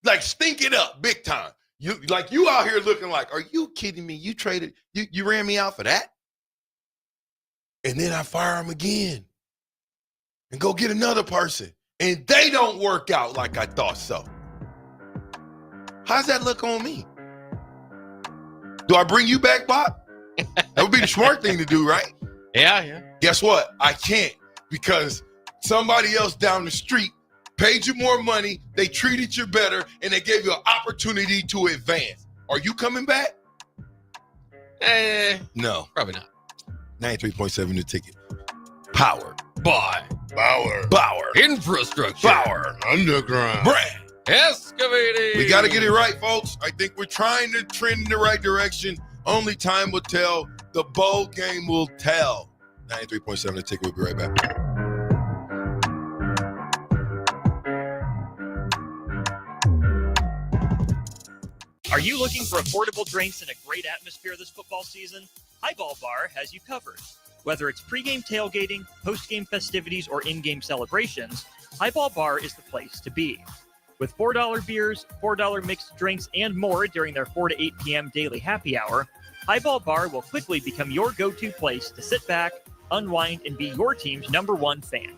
like stink it up big time. You out here looking like, are you kidding me? You traded, you ran me out for that? And then I fire them again and go get another person, and they don't work out like I thought so. How's that look on me? Do I bring you back, Bob? That would be the smart thing to do, right? Yeah. Guess what? I can't, because somebody else down the street paid you more money, they treated you better, and they gave you an opportunity to advance. Are you coming back? No. Probably not. 93.7 The Ticket. Powered by Bauer Infrastructure. Bauer Underground. Brand Excavating. We got to get it right, folks. I think we're trying to trend in the right direction. Only time will tell. The bowl game will tell. 93.7 The Ticket. We'll be right back. Are you looking for affordable drinks and a great atmosphere this football season? Highball Bar has you covered. Whether it's pregame tailgating, postgame festivities, or in-game celebrations, Highball Bar is the place to be. With $4 beers, $4 mixed drinks, and more during their 4 to 8 p.m. daily happy hour, Highball Bar will quickly become your go-to place to sit back, unwind, and be your team's #1 fan.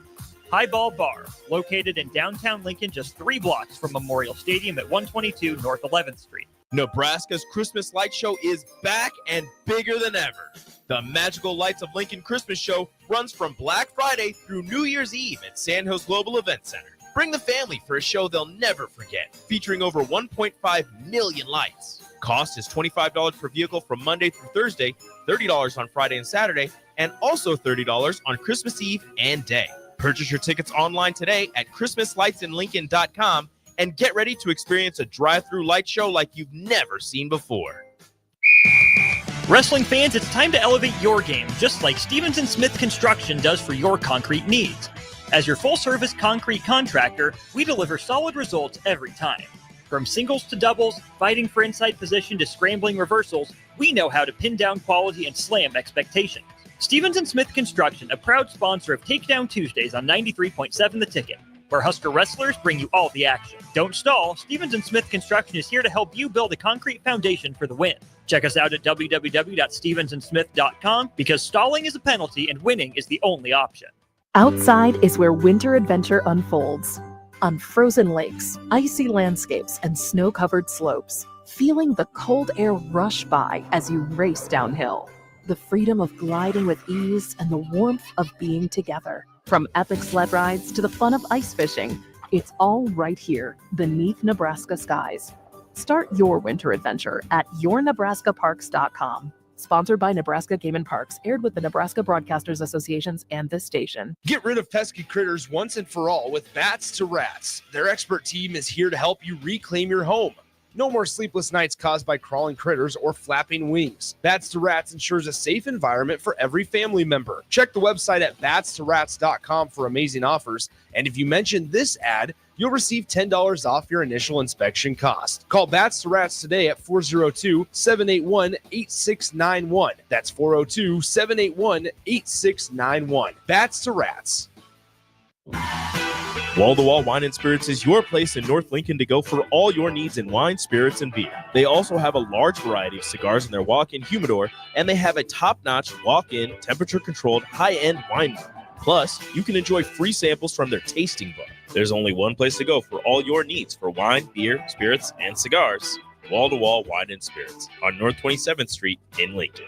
Highball Bar, located in downtown Lincoln, just 3 blocks from Memorial Stadium at 122 North 11th Street. Nebraska's Christmas Light Show is back and bigger than ever. The Magical Lights of Lincoln Christmas Show runs from Black Friday through New Year's Eve at Sandhills Global Event Center. Bring the family for a show they'll never forget, featuring over 1.5 million lights. Cost is $25 per vehicle from Monday through Thursday, $30 on Friday and Saturday, and also $30 on Christmas Eve and day. Purchase your tickets online today at ChristmasLightsinLincoln.com and get ready to experience a drive-through light show like you've never seen before. Wrestling fans, it's time to elevate your game, just like Stevens & Smith Construction does for your concrete needs. As your full-service concrete contractor, we deliver solid results every time. From singles to doubles, fighting for inside position to scrambling reversals, we know how to pin down quality and slam expectations. Stevens & Smith Construction, a proud sponsor of Takedown Tuesdays on 93.7 The Ticket, where Husker wrestlers bring you all the action. Don't stall. Stevens & Smith Construction is here to help you build a concrete foundation for the win. Check us out at www.stevensandsmith.com because stalling is a penalty and winning is the only option. Outside is where winter adventure unfolds. On frozen lakes, icy landscapes, and snow-covered slopes, feeling the cold air rush by as you race downhill. The freedom of gliding with ease and the warmth of being together. From epic sled rides to the fun of ice fishing, it's all right here beneath Nebraska skies. Start your winter adventure at yournebraskaparks.com. Sponsored by Nebraska Game & Parks, aired with the Nebraska Broadcasters Associations and this station. Get rid of pesky critters once and for all with Bats to Rats. Their expert team is here to help you reclaim your home. No more sleepless nights caused by crawling critters or flapping wings. Bats to Rats ensures a safe environment for every family member. Check the website at batstorats.com for amazing offers. And if you mention this ad, you'll receive $10 off your initial inspection cost. Call Bats to Rats today at 402-781-8691. That's 402-781-8691. Bats to Rats. Wall-to-Wall Wine and Spirits is your place in North Lincoln to go for all your needs in wine, spirits, and beer. They also have a large variety of cigars in their walk-in humidor, and they have a top-notch walk-in, temperature-controlled, high-end wine bar. Plus, you can enjoy free samples from their tasting book. There's only one place to go for all your needs for wine, beer, spirits, and cigars. Wall-to-Wall Wine and Spirits on North 27th Street in Lincoln.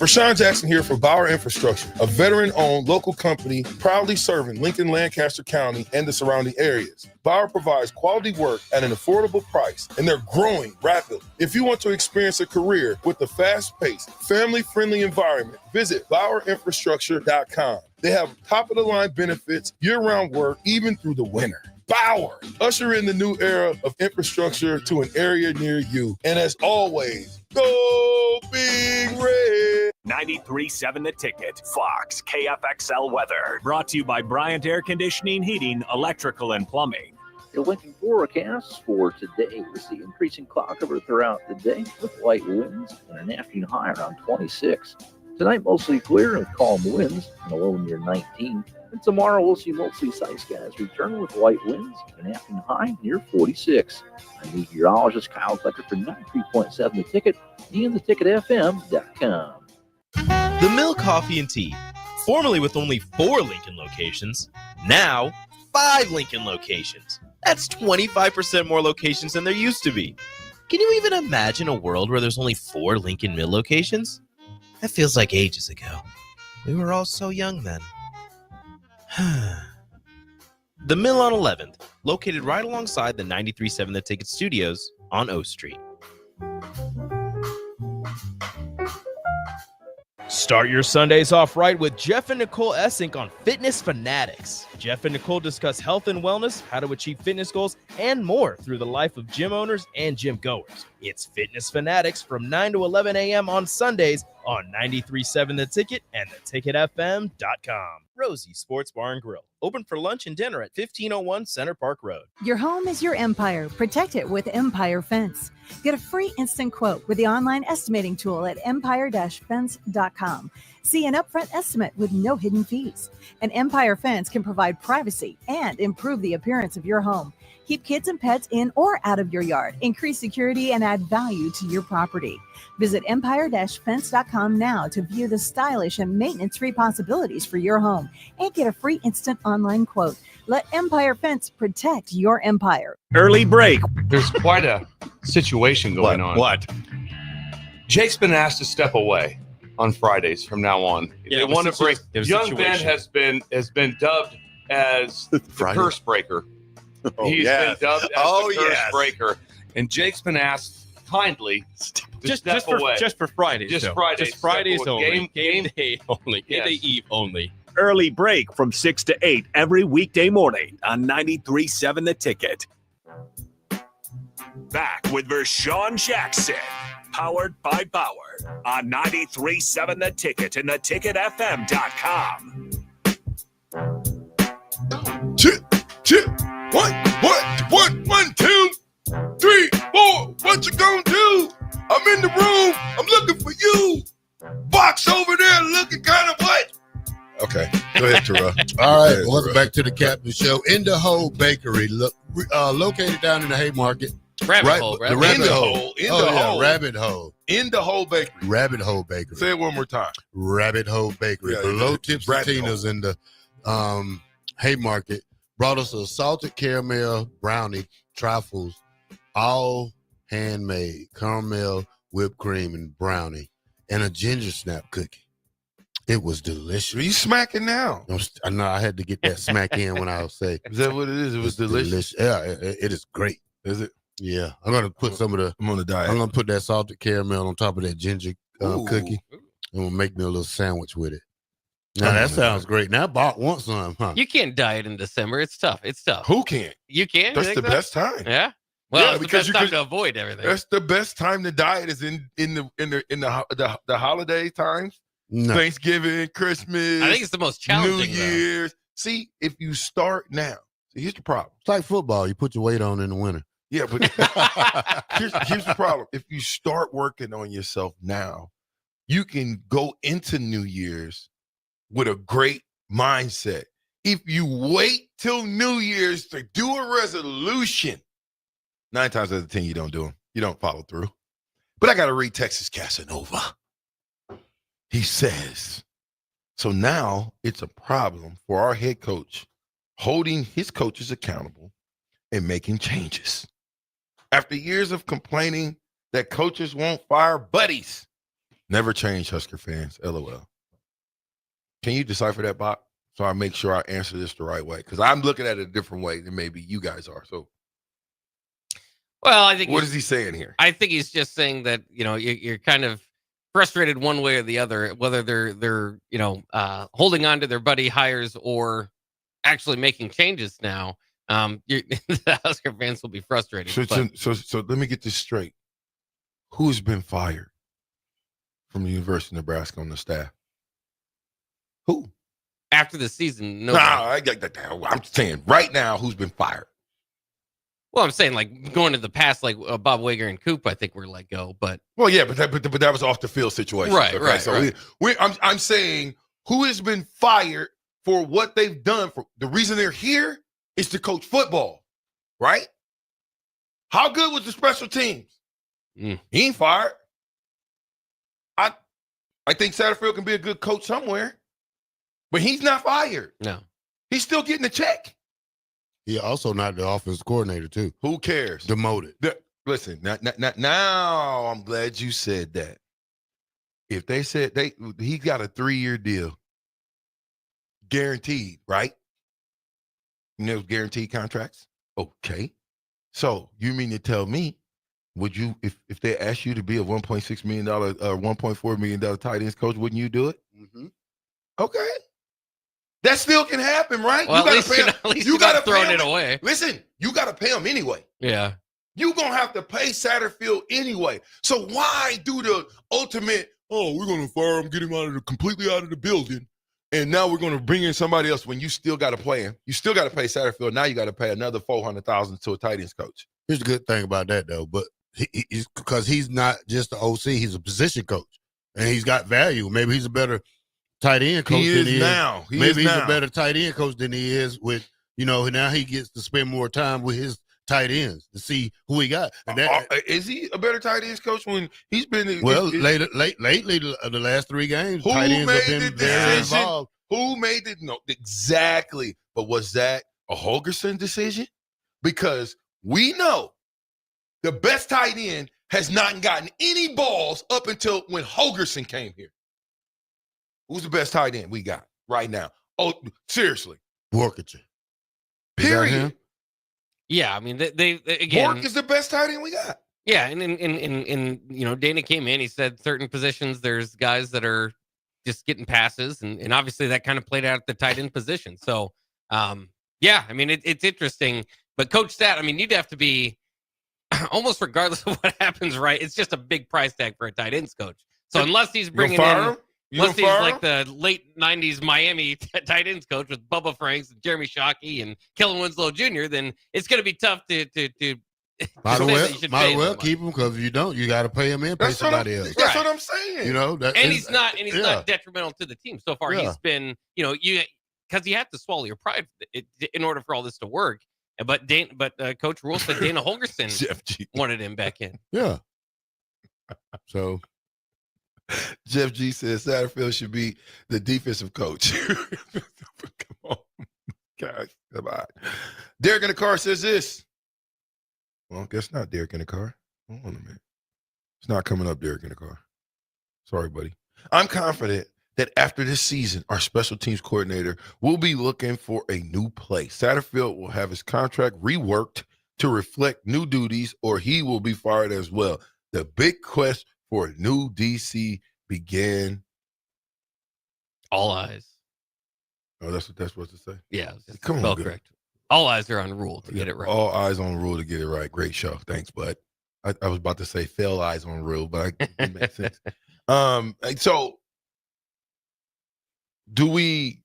Rashawn Jackson here for Bauer Infrastructure, a veteran-owned local company proudly serving Lincoln, Lancaster County, and the surrounding areas. Bauer provides quality work at an affordable price, and they're growing rapidly. If you want to experience a career with a fast-paced, family-friendly environment, visit BauerInfrastructure.com. They have top-of-the-line benefits, year-round work, even through the winter. Bauer, usher in the new era of infrastructure to an area near you. And as always, go Big Red! 93.7 The Ticket, Fox, KFXL weather. Brought to you by Bryant Air Conditioning, Heating, Electrical, and Plumbing. Your Lincoln forecast for today, we see increasing cloud cover throughout the day with light winds and an afternoon high around 26. Tonight, mostly clear with calm winds and a low near 19. And tomorrow, we'll see mostly sunny skies return with light winds and an afternoon high near 46. I'm meteorologist Kyle Becker for 93.7 The Ticket and theticketfm.com. The Mill Coffee and Tea, formerly with only 4 Lincoln locations, now 5 Lincoln locations. That's 25% more locations than there used to be. Can you even imagine a world where there's only 4 Lincoln Mill locations? That feels like ages ago. We were all so young then. The Mill on 11th, located right alongside the 93.7 The Ticket Studios on O Street. Start your Sundays off right with Jeff and Nicole Essink on Fitness Fanatics. Jeff and Nicole discuss health and wellness, how to achieve fitness goals, and more through the life of gym owners and gym goers. It's Fitness Fanatics from 9 to 11 a.m. on Sundays on 93.7 The Ticket and theticketfm.com. Rosie Sports Bar and Grill, open for lunch and dinner at 1501 Center Park Road. Your home is your empire. Protect it with Empire Fence. Get a free instant quote with the online estimating tool at empire-fence.com. See an upfront estimate with no hidden fees. An Empire Fence can provide privacy and improve the appearance of your home. Keep kids and pets in or out of your yard. Increase security and add value to your property. Visit empire-fence.com now to view the stylish and maintenance-free possibilities for your home and get a free instant online quote. Let Empire Fence protect your empire. Early break. There's quite a situation going on. What? Jake's been asked to step away on Fridays from now on. Yeah, they want to bring. Young Ben situation. has been dubbed as the curse breaker. Oh, He's yes. been dubbed as the curse breaker, and Jake's been asked kindly to step away. Just for Fridays. Just though. Fridays. Just Fridays step away. only. Game day only. Game Yes. day eve only. Early break from 6 to 8 every weekday morning on 93.7 The Ticket. Back with Vershawn Jackson, powered by Bauer on 93.7 The Ticket and theticketfm.com. Chip. One, 2, 3, 4. What you gonna do? I'm in the room. I'm looking for you. Box over there looking kind of what? Okay, go ahead, Terrell. All right, welcome back to the Captain Show. In the Hole Bakery, located down in the Haymarket. Rabbit Hole. The Rabbit Hole. In the hole. Rabbit Hole. In the Hole Bakery. Rabbit Hole Bakery. Say it one more time. Rabbit Hole Bakery. Yeah, Below it's Tips Rabbit and Tina's in the Haymarket. Brought us a salted caramel brownie trifles, all handmade, caramel, whipped cream, and brownie, and a ginger snap cookie. It was delicious. Are you smacking now? I know I had to get that smack in when I was say. Is that what it is? It was delicious. Yeah, it is great. Is it? Yeah, I'm gonna put some of the. I'm on the diet. I'm gonna put that salted caramel on top of that ginger cookie, and we'll make me a little sandwich with it. Now that sounds great. Now Bart wants some, huh? You can't diet in December. It's tough. It's tough. Who can't? You can. That's the best time. Yeah. Well, Yeah, it's because the best time to avoid everything. That's the best time to diet is in the holiday times. No. Thanksgiving, Christmas. I think it's the most challenging. New Year's. See, if you start now, here's the problem. It's like football. You put your weight on in the winter. Yeah, but here's the problem. If you start working on yourself now, you can go into New Year's with a great mindset. If you wait till New Year's to do a resolution, 9 times out of 10, you don't do them. You don't follow through. But I got to read Texas Casanova. He says, so now it's a problem for our head coach holding his coaches accountable and making changes. After years of complaining that coaches won't fire buddies, never change, Husker fans, LOL. Can you decipher that, Bob? So I make sure I answer this the right way, because I'm looking at it a different way than maybe you guys are. So, well, I think what is he saying here? I think he's just saying that you're kind of frustrated one way or the other, whether they're holding on to their buddy hires or actually making changes now. The Husker fans will be frustrated. So let me get this straight. Who's been fired from the University of Nebraska on the staff? Who? After the season, no. I'm saying right now, who's been fired? Well, I'm saying like going to the past, like Bob Wager and Coop, I think were let go. But well, yeah, but that was off the field situation, right? Okay? Right. So right. I'm saying who has been fired for what they've done. For the reason they're here is to coach football, right? How good was the special teams? He ain't fired. I think Satterfield can be a good coach somewhere, but he's not fired. No, he's still getting a check. He also not the offensive coordinator too. Who cares? Demoted. Listen, now I'm glad you said that. If they said he got a 3-year deal, guaranteed, right? And there's guaranteed contracts. Okay. So you mean to tell me, would you, if they asked you to be a $1.6 million, $1.4 million tight ends coach, wouldn't you do it? Mm-hmm. Okay. That still can happen, right? Well, you at least you're not throwing it away. Listen, you got to pay them anyway. Yeah. You're going to have to pay Satterfield anyway. So why do the ultimate, we're going to fire him, get him completely out of the building, and now we're going to bring in somebody else when you still got to play him? You still got to pay Satterfield. Now you got to pay another $400,000 to a tight ends coach. Here's the good thing about that, though, but he's because he's not just the OC, he's a position coach, and he's got value. Maybe he's a better tight end coach than he is now. Maybe he's a better tight end coach than he is with, now he gets to spend more time with his tight ends to see who he got. And is he a better tight ends coach when he's been? Lately, the last 3 games, tight ends have been very involved. Who made it? No, exactly. But was that a Holgorsen decision? Because we know the best tight end has not gotten any balls up until when Holgorsen came here. Who's the best tight end we got right now? Oh, seriously. Workage. Period. Yeah, I mean, they again. Bork is the best tight end we got. Yeah, and Dana came in. He said certain positions there's guys that are just getting passes, and obviously that kind of played out at the tight end position. So, yeah, I mean it's interesting. But Coach Stat, I mean, you'd have to be almost regardless of what happens, right? It's just a big price tag for a tight ends coach. So unless he's bringing in. Unless he's like the late 90s Miami tight ends coach with Bubba Franks and Jeremy Shockey and Kellen Winslow Jr., then it's going to be tough to might as well keep him, because if you don't, you got to pay him and pay somebody else. That's what I'm saying. He's not detrimental to the team so far. Yeah. He's been, because you have to swallow your pride in order for all this to work. But Coach Rule said Dana Holgorsen wanted him back in. Yeah. So. Jeff G says Satterfield should be the defensive coach. Come on. Guys, come on. Derek in the car says this. Well, guess not Derek in the car. Hold on a minute. It's not coming up, Derek in the car. Sorry, buddy. I'm confident that after this season, our special teams coordinator will be looking for a new play. Satterfield will have his contract reworked to reflect new duties, or he will be fired as well. The big quest for a new DC began. All eyes. Oh, that's what that's supposed to say? Yeah. Come on. Correct. All eyes are on Rule to get it right. All eyes on Rule to get it right. Great show. Thanks, bud. I was about to say fell eyes on Rule, but it makes sense. So do we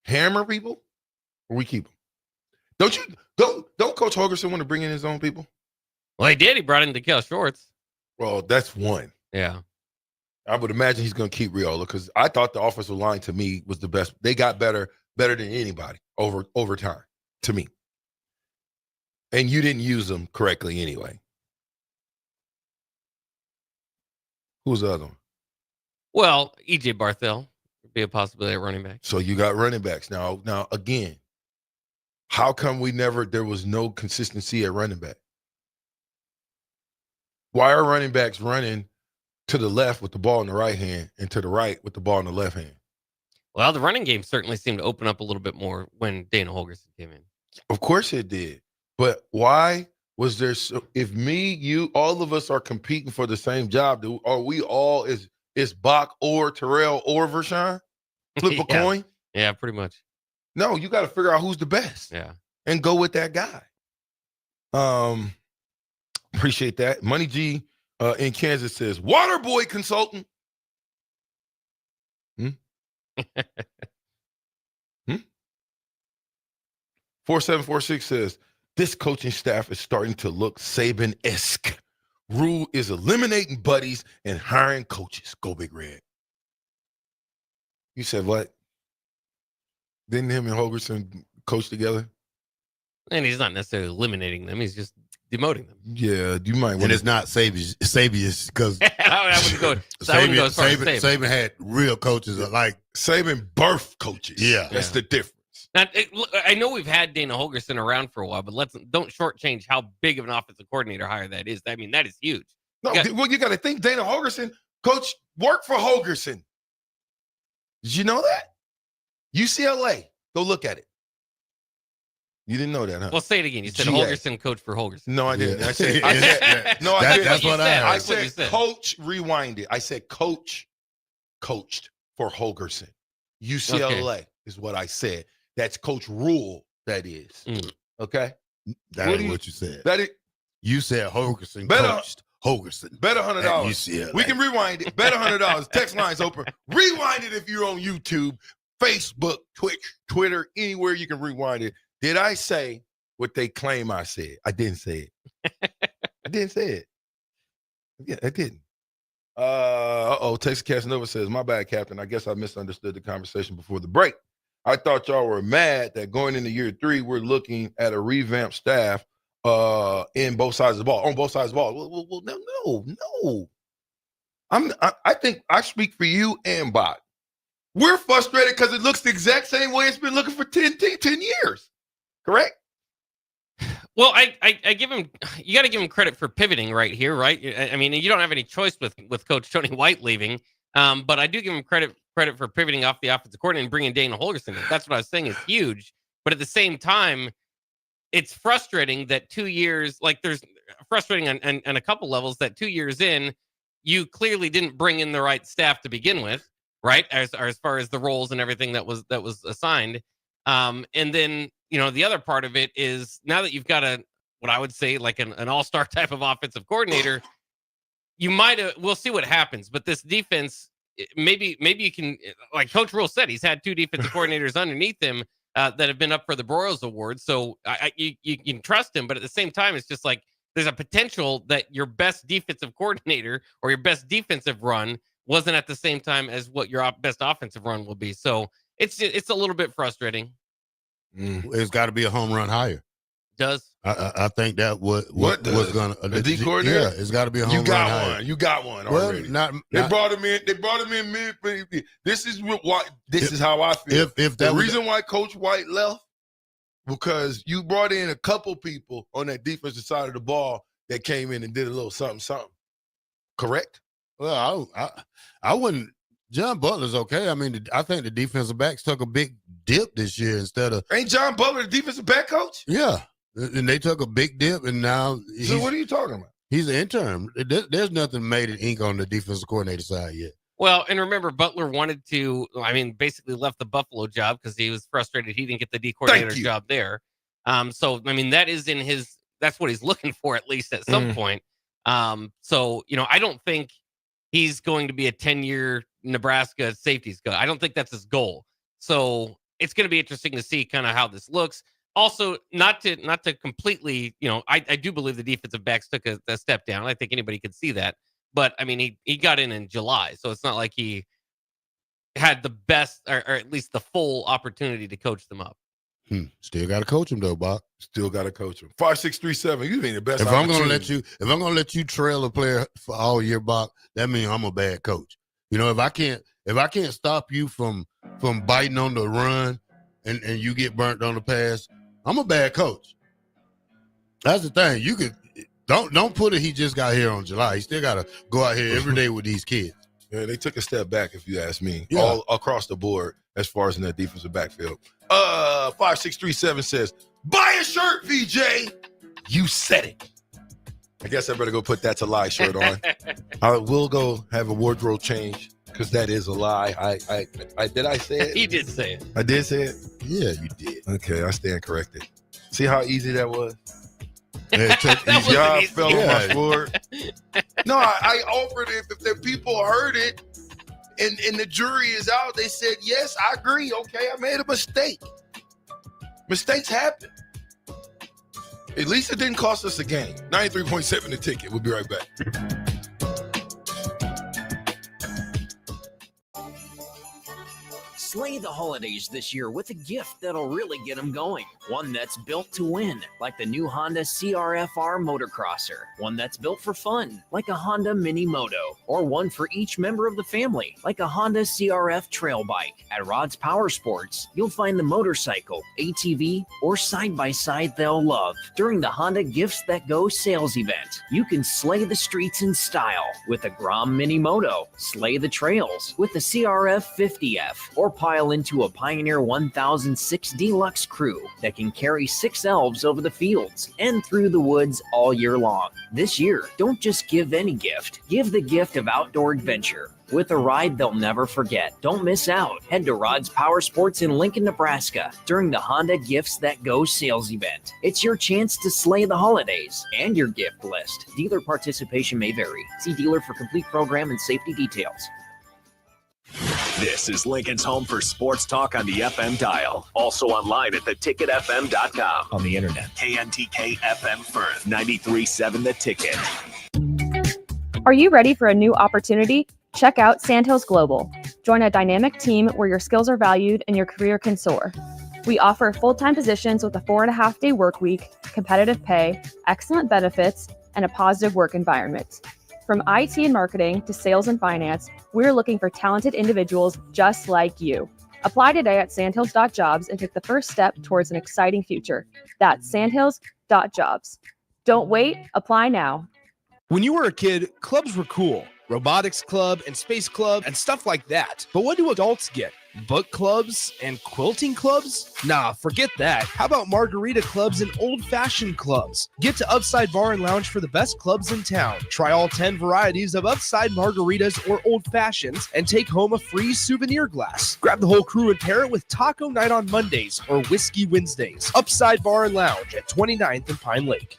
hammer people or we keep them? Don't Coach Holgorsen want to bring in his own people? Well, he did. He brought in DeKel Shorts. Well, that's one. Yeah. I would imagine he's going to keep Riola, because I thought the offensive line to me was the best. They got better than anybody over time to me. And you didn't use them correctly anyway. Who's the other one? Well, E.J. Barthel would be a possibility at running back. So you got running backs. Now again, how come there was no consistency at running back? Why are running backs running to the left with the ball in the right hand and to the right with the ball in the left hand? Well, the running game certainly seemed to open up a little bit more when Dana Holgorsen came in. Of course it did. But why was there if me, you, all of us are competing for the same job, are we all is Bach or Terrell or Vershawn? Flip a coin? Yeah, pretty much. No, you got to figure out who's the best. Yeah. And go with that guy. Appreciate that. Money G in Kansas says, Waterboy consultant. 4746 says, this coaching staff is starting to look Saban-esque. Rule is eliminating buddies and hiring coaches. Go Big Red. You said what? Didn't him and Holgorsen coach together? And he's not necessarily eliminating them. He's just demoting them. Yeah, you might. And it's not Sabian because Saban had real coaches like Saban birth coaches. Yeah, that's the difference. Now, I know we've had Dana Holgorsen around for a while, but don't shortchange how big of an offensive coordinator hire that is. I mean, that is huge. No, you got to think Dana Holgorsen worked for Holgorsen. Did you know that? UCLA. Go look at it. You didn't know that, huh? Well, say it again. You said GA. Holgerson, coach for Holgerson. No, I didn't. Yeah. I said no, I didn't. That's what I heard. I That's what you said said. coach rewinded. I said coached for Holgerson. UCLA is what I said. That's Coach Rule, that is. Okay? That ain't what you said. That is, You said Holgerson Better- coached Holgerson. bet at $100. UCLA. We can rewind it. Bet $100. Text line's open. Rewind it if you're on YouTube, Facebook, Twitch, Twitter, anywhere you can rewind it. Did I say what they claim I said? I didn't say it. I didn't say it. Yeah, I didn't. Texas Casanova says, my bad, Captain. I guess I misunderstood the conversation before the break. I thought y'all were mad that going into year 3, we're looking at a revamped staff in both sides of the ball, on both sides of the ball. Well, no. I think I speak for you and Bot. We're frustrated because it looks the exact same way it's been looking for 10 years. Correct? Well, I give him. You got to give him credit for pivoting right here, right? I mean, you don't have any choice with Coach Tony White leaving, but I do give him credit for pivoting off the offensive coordinator and bringing Dana Holgerson. That's what I was saying is huge. But at the same time, it's frustrating that 2 years, like there's frustrating on a couple levels that 2 years in, you clearly didn't bring in the right staff to begin with, right? As far as the roles and everything that was assigned, and then. The other part of it is now that you've got what I would say like an all-star type of offensive coordinator, you we'll see what happens. But this defense, maybe you can, like Coach Rule said, he's had 2 defensive coordinators underneath him that have been up for the Broyles Award. So you can trust him, but at the same time, it's just like there's a potential that your best defensive coordinator or your best defensive run wasn't at the same time as what your best offensive run will be. So it's a little bit frustrating. It's got to be a home run higher. Does I think that what was gonna the D coordinator? Yeah, it's got to be a home run higher. You got one Well, already. They brought him in mid. This is how I feel. If the that was reason why Coach White left, because you brought in a couple people on that defensive side of the ball that came in and did a little something. Correct? Well, I wouldn't. John Butler's okay. I mean, I think the defensive backs took a big dip this year instead of. Ain't John Butler the defensive back coach? Yeah, and they took a big dip, and now. So what are you talking about? He's an intern. There's nothing made in ink on the defensive coordinator side yet. Well, and remember, Butler wanted to. I mean, basically left the Buffalo job because he was frustrated he didn't get the D coordinator job there. So I mean, that is in his. That's what he's looking for at least at some point. So I don't think he's going to be a 10-year Nebraska safeties coach. I don't think that's his goal. So it's going to be interesting to see kind of how this looks. Also, not to completely, I do believe the defensive backs took a step down. I think anybody could see that. But I mean, he got in July, so it's not like he had the best or at least the full opportunity to coach them up. Still got to coach him though, Bob. Still got to coach him. 5637. You ain't the best. If I'm gonna let you trail a player for all year, Bob, that means I'm a bad coach. If I can't stop you from biting on the run and you get burnt on the pass, I'm a bad coach. That's the thing. You could don't put it. He just got here on July. He still got to go out here every day with these kids. Yeah, they took a step back, if you ask me, Yeah. all across the board as far as in that defensive backfield. 5637 says, buy a shirt, VJ. You said it. I guess I better go put That's a Lie shirt on. I will go have a wardrobe change because that is a lie. I did I say it? He did say it. I did say it? Yeah, you did. Okay, I stand corrected. See how easy that was? That Y'all wasn't fell easy. on my sword. No, I offered it. If the people heard it and the jury is out, they said, yes, I agree. Okay, I made a mistake. Mistakes happen. At least it didn't cost us a game. 93.7 the ticket. We'll be right back. Slay the holidays this year with a gift that'll really get them going. One that's built to win, like the new Honda CRF-R Motocrosser. One that's built for fun, like a Honda Mini Moto. Or one for each member of the family, like a Honda CRF Trail Bike. At Rod's Powersports, you'll find the motorcycle, ATV, or side-by-side they'll love. During the Honda Gifts That Go sales event, you can slay the streets in style with a Grom Mini Moto, slay the trails with the CRF 50F, or pile into a Pioneer 1006 Deluxe crew that can carry 6 elves over the fields and through the woods all year long. This year, don't just give any gift. Give the gift of outdoor adventure with a ride they'll never forget. Don't miss out. Head to Rod's Powersports in Lincoln, Nebraska during the Honda Gifts That Go sales event. It's your chance to slay the holidays and your gift list. Dealer participation may vary. See dealer for complete program and safety details. This is Lincoln's home for sports talk on the FM dial. Also online at theticketfm.com. On the internet. KNTK FM Firth, 93.7 The Ticket. Are you ready for a new opportunity? Check out Sandhills Global. Join a dynamic team where your skills are valued and your career can soar. We offer full-time positions with a 4.5-day work week, competitive pay, excellent benefits, and a positive work environment. From IT and marketing to sales and finance, we're looking for talented individuals just like you. Apply today at sandhills.jobs and take the first step towards an exciting future. That's sandhills.jobs. Don't wait, apply now. When you were a kid, clubs were cool. Robotics club and space club and stuff like that. But what do adults get? Book clubs and quilting clubs? Nah, forget that. How about margarita clubs and old-fashioned clubs? Get to Upside Bar and Lounge for the best clubs in town. Try all 10 varieties of Upside margaritas or old fashions and take home a free souvenir glass. Grab the whole crew and pair it with taco night on Mondays or whiskey Wednesdays. Upside Bar and Lounge at 29th and Pine Lake.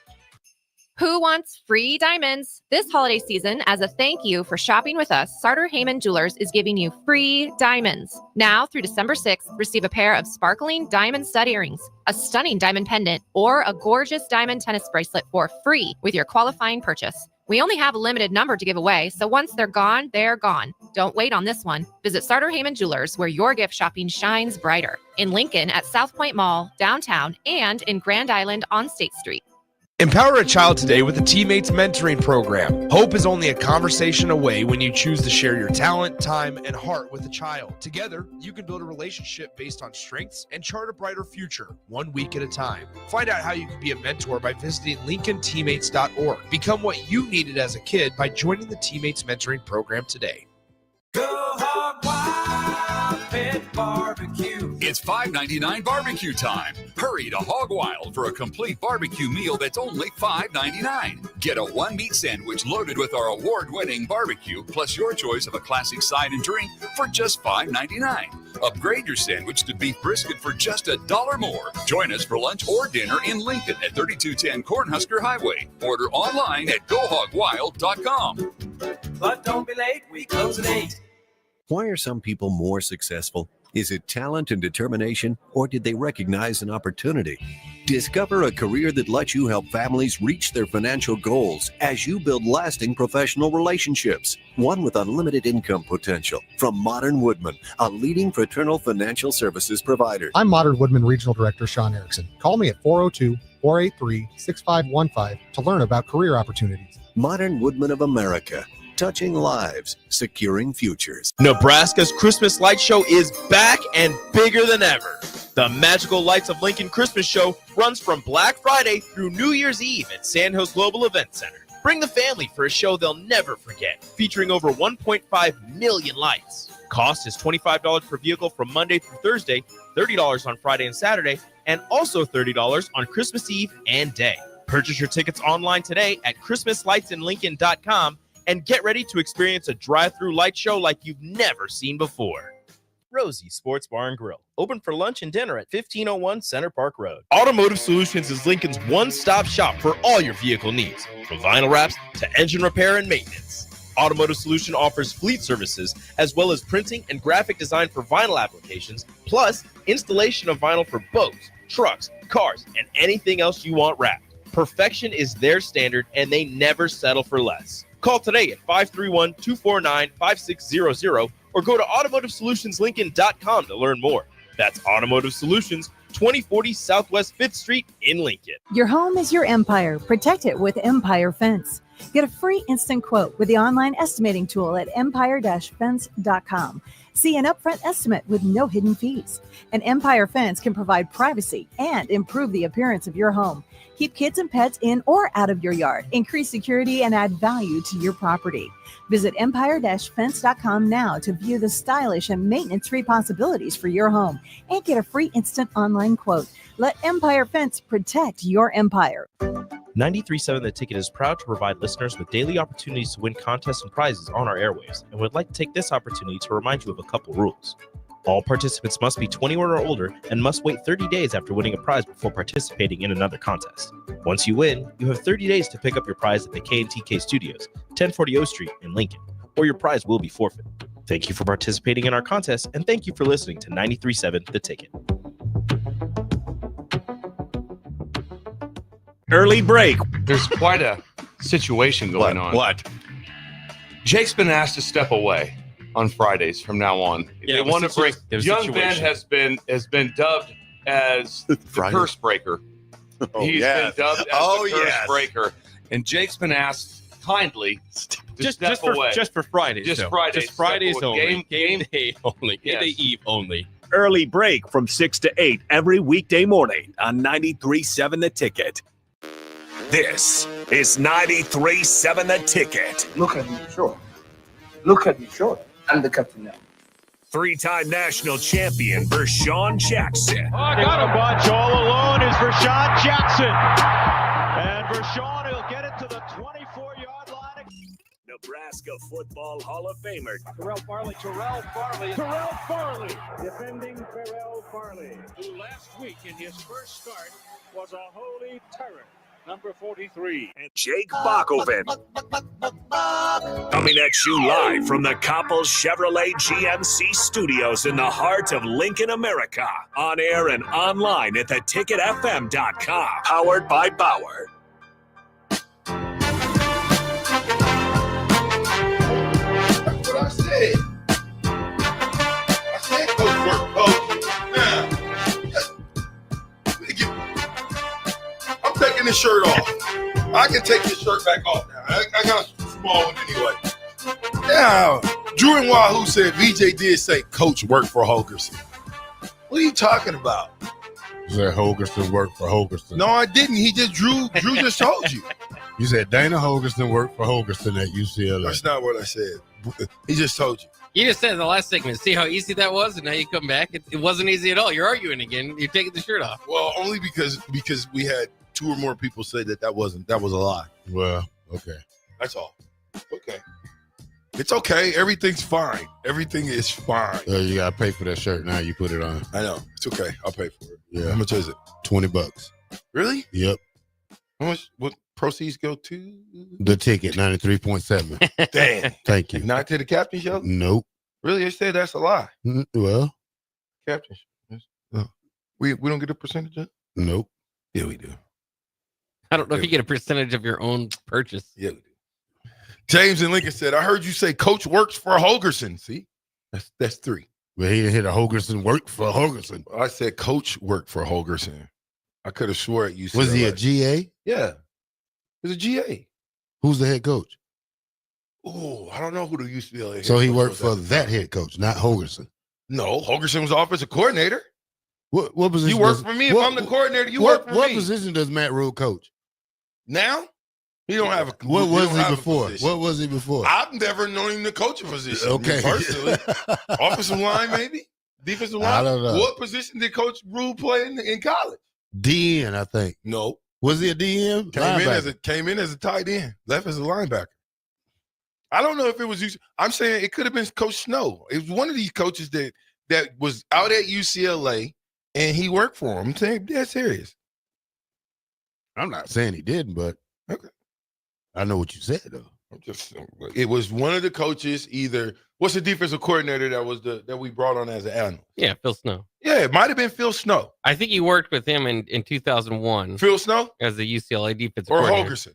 Who wants free diamonds? This holiday season, as a thank you for shopping with us, Sartor Heyman Jewelers is giving you free diamonds. Now through December 6th, receive a pair of sparkling diamond stud earrings, a stunning diamond pendant, or a gorgeous diamond tennis bracelet for free with your qualifying purchase. We only have a limited number to give away, so once they're gone, they're gone. Don't wait on this one. Visit Sartor Heyman Jewelers, where your gift shopping shines brighter. In Lincoln at South Point Mall, downtown, and in Grand Island on State Street. Empower a child today with the Teammates Mentoring Program. Hope is only a conversation away when you choose to share your talent, time, and heart with a child. Together, you can build a relationship based on strengths and chart a brighter future, 1 week at a time. Find out how you can be a mentor by visiting LincolnTeammates.org. Become what you needed as a kid by joining the Teammates Mentoring Program today. Go Hog Wild Pit Barbecue. It's $5.99 barbecue time. Hurry to Hog Wild for a complete barbecue meal that's only $5.99. Get a one-meat sandwich loaded with our award-winning barbecue, plus your choice of a classic side and drink for just $5.99. Upgrade your sandwich to beef brisket for just $1 more. Join us for lunch or dinner in Lincoln at 3210 Cornhusker Highway. Order online at GoHogWild.com. But don't be late, we close at 8. Why are some people more successful? Is it talent and determination, or did they recognize an opportunity? Discover a career that lets you help families reach their financial goals as you build lasting professional relationships, one with unlimited income potential. From Modern Woodman, a leading fraternal financial services provider. I'm Modern Woodman Regional Director Sean Erickson. Call me at 402-483-6515 to learn about career opportunities. Modern Woodman of America. Touching lives, securing futures. Nebraska's Christmas Light Show is back and bigger than ever. The Magical Lights of Lincoln Christmas Show runs from Black Friday through New Year's Eve at Sandhills Global Event Center. Bring the family for a show they'll never forget, featuring over 1.5 million lights. Cost is $25 per vehicle from Monday through Thursday, $30 on Friday and Saturday, and also $30 on Christmas Eve and Day. Purchase your tickets online today at ChristmasLightsinLincoln.com and get ready to experience a drive-through light show like you've never seen before. Rosie's Sports Bar and Grill, open for lunch and dinner at 1501 Center Park Road. Automotive Solutions is Lincoln's one-stop shop for all your vehicle needs, from vinyl wraps to engine repair and maintenance. Automotive Solution offers fleet services as well as printing and graphic design for vinyl applications, plus installation of vinyl for boats, trucks, cars, and anything else you want wrapped. Perfection is their standard, and they never settle for less. Call today at 531-249-5600 or go to automotivesolutionslincoln.com to learn more. That's Automotive Solutions, 2040 Southwest 5th Street in Lincoln. Your home is your empire. Protect it with Empire Fence. Get a free instant quote with the online estimating tool at empire-fence.com. See an upfront estimate with no hidden fees. An Empire Fence can provide privacy and improve the appearance of your home. Keep kids and pets in or out of your yard, increase security, and add value to your property. Visit empire-fence.com now to view the stylish and maintenance-free possibilities for your home and get a free instant online quote. Let Empire Fence protect your empire. 93.7 The Ticket is proud to provide listeners with daily opportunities to win contests and prizes on our airwaves, and would like to take this opportunity to remind you of a couple rules. All participants must be 21 or older and must wait 30 days after winning a prize before participating in another contest. Once you win, you have 30 days to pick up your prize at the K&TK Studios, 1040 O Street in Lincoln, or your prize will be forfeit. Thank you for participating in our contest, and thank you for listening to 93.7 The Ticket. Early break. There's quite a situation going on. What? Jake's been asked to step away on Fridays from now on. Yeah, they want to break. Young Ben has been dubbed as the curse breaker. He's been dubbed as the curse breaker, and Jake's been asked kindly to step away. Just for Fridays. Just though. Fridays. Just Fridays only. Game day only. Game day eve only. Early break from 6 to 8 every weekday morning on 93.7 The Ticket. This is 93.7 The Ticket. Look at me, sure. Look at me, sure. I'm the captain now. Three-time national champion Vershawn Jackson. Oh, I got a bunch all alone is Vershawn Jackson. And Vershawn will get it to the 24-yard line. Nebraska Football Hall of Famer Terrell Farley, defending Terrell Farley, who last week in his first start was a holy terror. Number 43. And Jake Bakoven. Coming at you live from the Coppels Chevrolet GMC studios in the heart of Lincoln, America. On air and online at theticketfm.com. Powered by Bauer. That's what I said. I said coach work. Now, I'm taking this shirt off. I can take this shirt back off now. I got a small one anyway. Now, Drew and Wahoo said VJ did say coach worked for Holgerson. What are you talking about? You said Holgerson worked for Holgerson. No, I didn't. Drew just told you. You said Dana Holgerson worked for Holgerson at UCLA. That's not what I said. He just told you. You just said in the last segment, see how easy that was, and now you come back. It wasn't easy at all. You're arguing again. You're taking the shirt off. Well, only because we had two or more people say that was a lie. Well, okay. That's all. Okay. It's okay. Everything's fine. Everything is fine. You gotta pay for that shirt now. You put it on. I know. It's okay. I'll pay for it. Yeah. How much is it? $20. Really? Yep. How much? What proceeds go to? The Ticket 93.7. Damn. Thank you. Not to the captain show? Nope. Really? They said that's a lie. Well, Captain. We don't get a percentage of it? Nope. Yeah, we do. I don't know if you get a percentage of your own purchase. Yeah, we do. James in Lincoln said, I heard you say coach works for Holgerson. See? That's three. Well, he didn't hit a Holgerson work for Holgerson. I said coach worked for Holgerson. I could have swore at UCLA. Was he a GA? Yeah. He was a GA. Who's the head coach? Oh, I don't know who the UCLA head So he coach worked was for at the that time. head coach, not Holgerson. No, Holgerson was offensive coordinator. What position? You work for me. If I'm the coordinator, you work for me. What position does Matt Rule coach? Now? He don't have a. What was he have a before? position. What was he before? I've never known him to coach a position. Okay. Personally. Offensive line, maybe? Defensive line? I don't know. What position did Coach Rule play in college? DN, I think. No. Was he a DN? Came in as a tight end, left as a linebacker. I don't know if it was. I'm saying it could have been Coach Snow. It was one of these coaches that was out at UCLA and he worked for him. I'm saying that's serious. I'm not saying he didn't, but okay. I know what you said though. It was one of the coaches. Either what's the defensive coordinator that we brought on as an analyst? Yeah, Phil Snow. Yeah, it might have been Phil Snow. I think you worked with him in 2001. Phil Snow as the UCLA defensive or coordinator. Holgerson.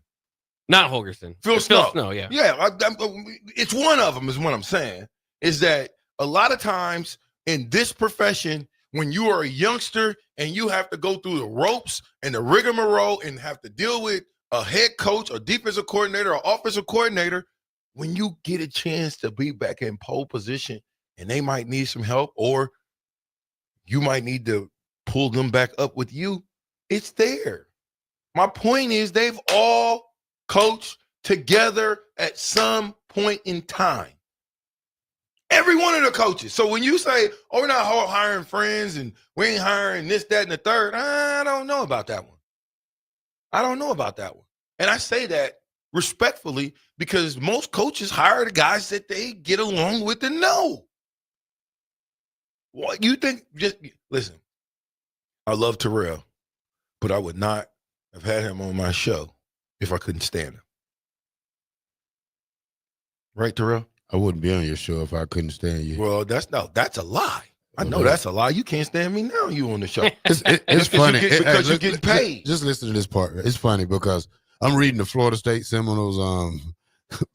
Not Holgerson. Phil Snow. Phil Snow. Yeah. Yeah. It's one of them. Is what I'm saying. Is that a lot of times in this profession, when you are a youngster and you have to go through the ropes and the rigmarole and have to deal with a head coach, a defensive coordinator, or offensive coordinator, when you get a chance to be back in pole position and they might need some help or you might need to pull them back up with you, it's there. My point is they've all coached together at some point in time. Every one of the coaches. So when you say, oh, we're not hiring friends and we ain't hiring this, that, and the third, I don't know about that one. And I say that respectfully because most coaches hire the guys that they get along with and know. What you think? Just listen, I love Terrell, but I would not have had him on my show if I couldn't stand him. Right, Terrell? I wouldn't be on your show if I couldn't stand you. Well, that's a lie. I know that's a lie. You can't stand me now. You on the show? It's funny because you're getting paid. Just listen to this part. It's funny because I'm reading the Florida State Seminoles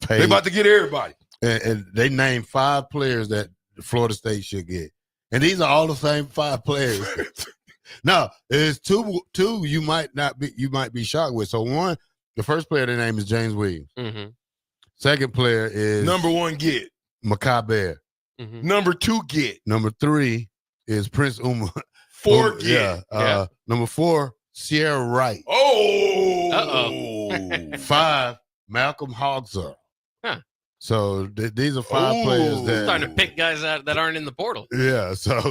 page. They about to get everybody, and they named 5 players that Florida State should get, and these are all the same 5 players. Now, there's two you might be shocked with. So one, the first player their name is James Williams. Mm-hmm. Second player is number 1 get Makai Bear. Mm-hmm. Number 2 get. Number 3 is Prince Uma. 4 get. Yeah. Number 4, Sierra Wright. Oh. 5, Malcolm Hogser. Huh. So these are 5 players that starting to pick guys out that aren't in the portal. Yeah. So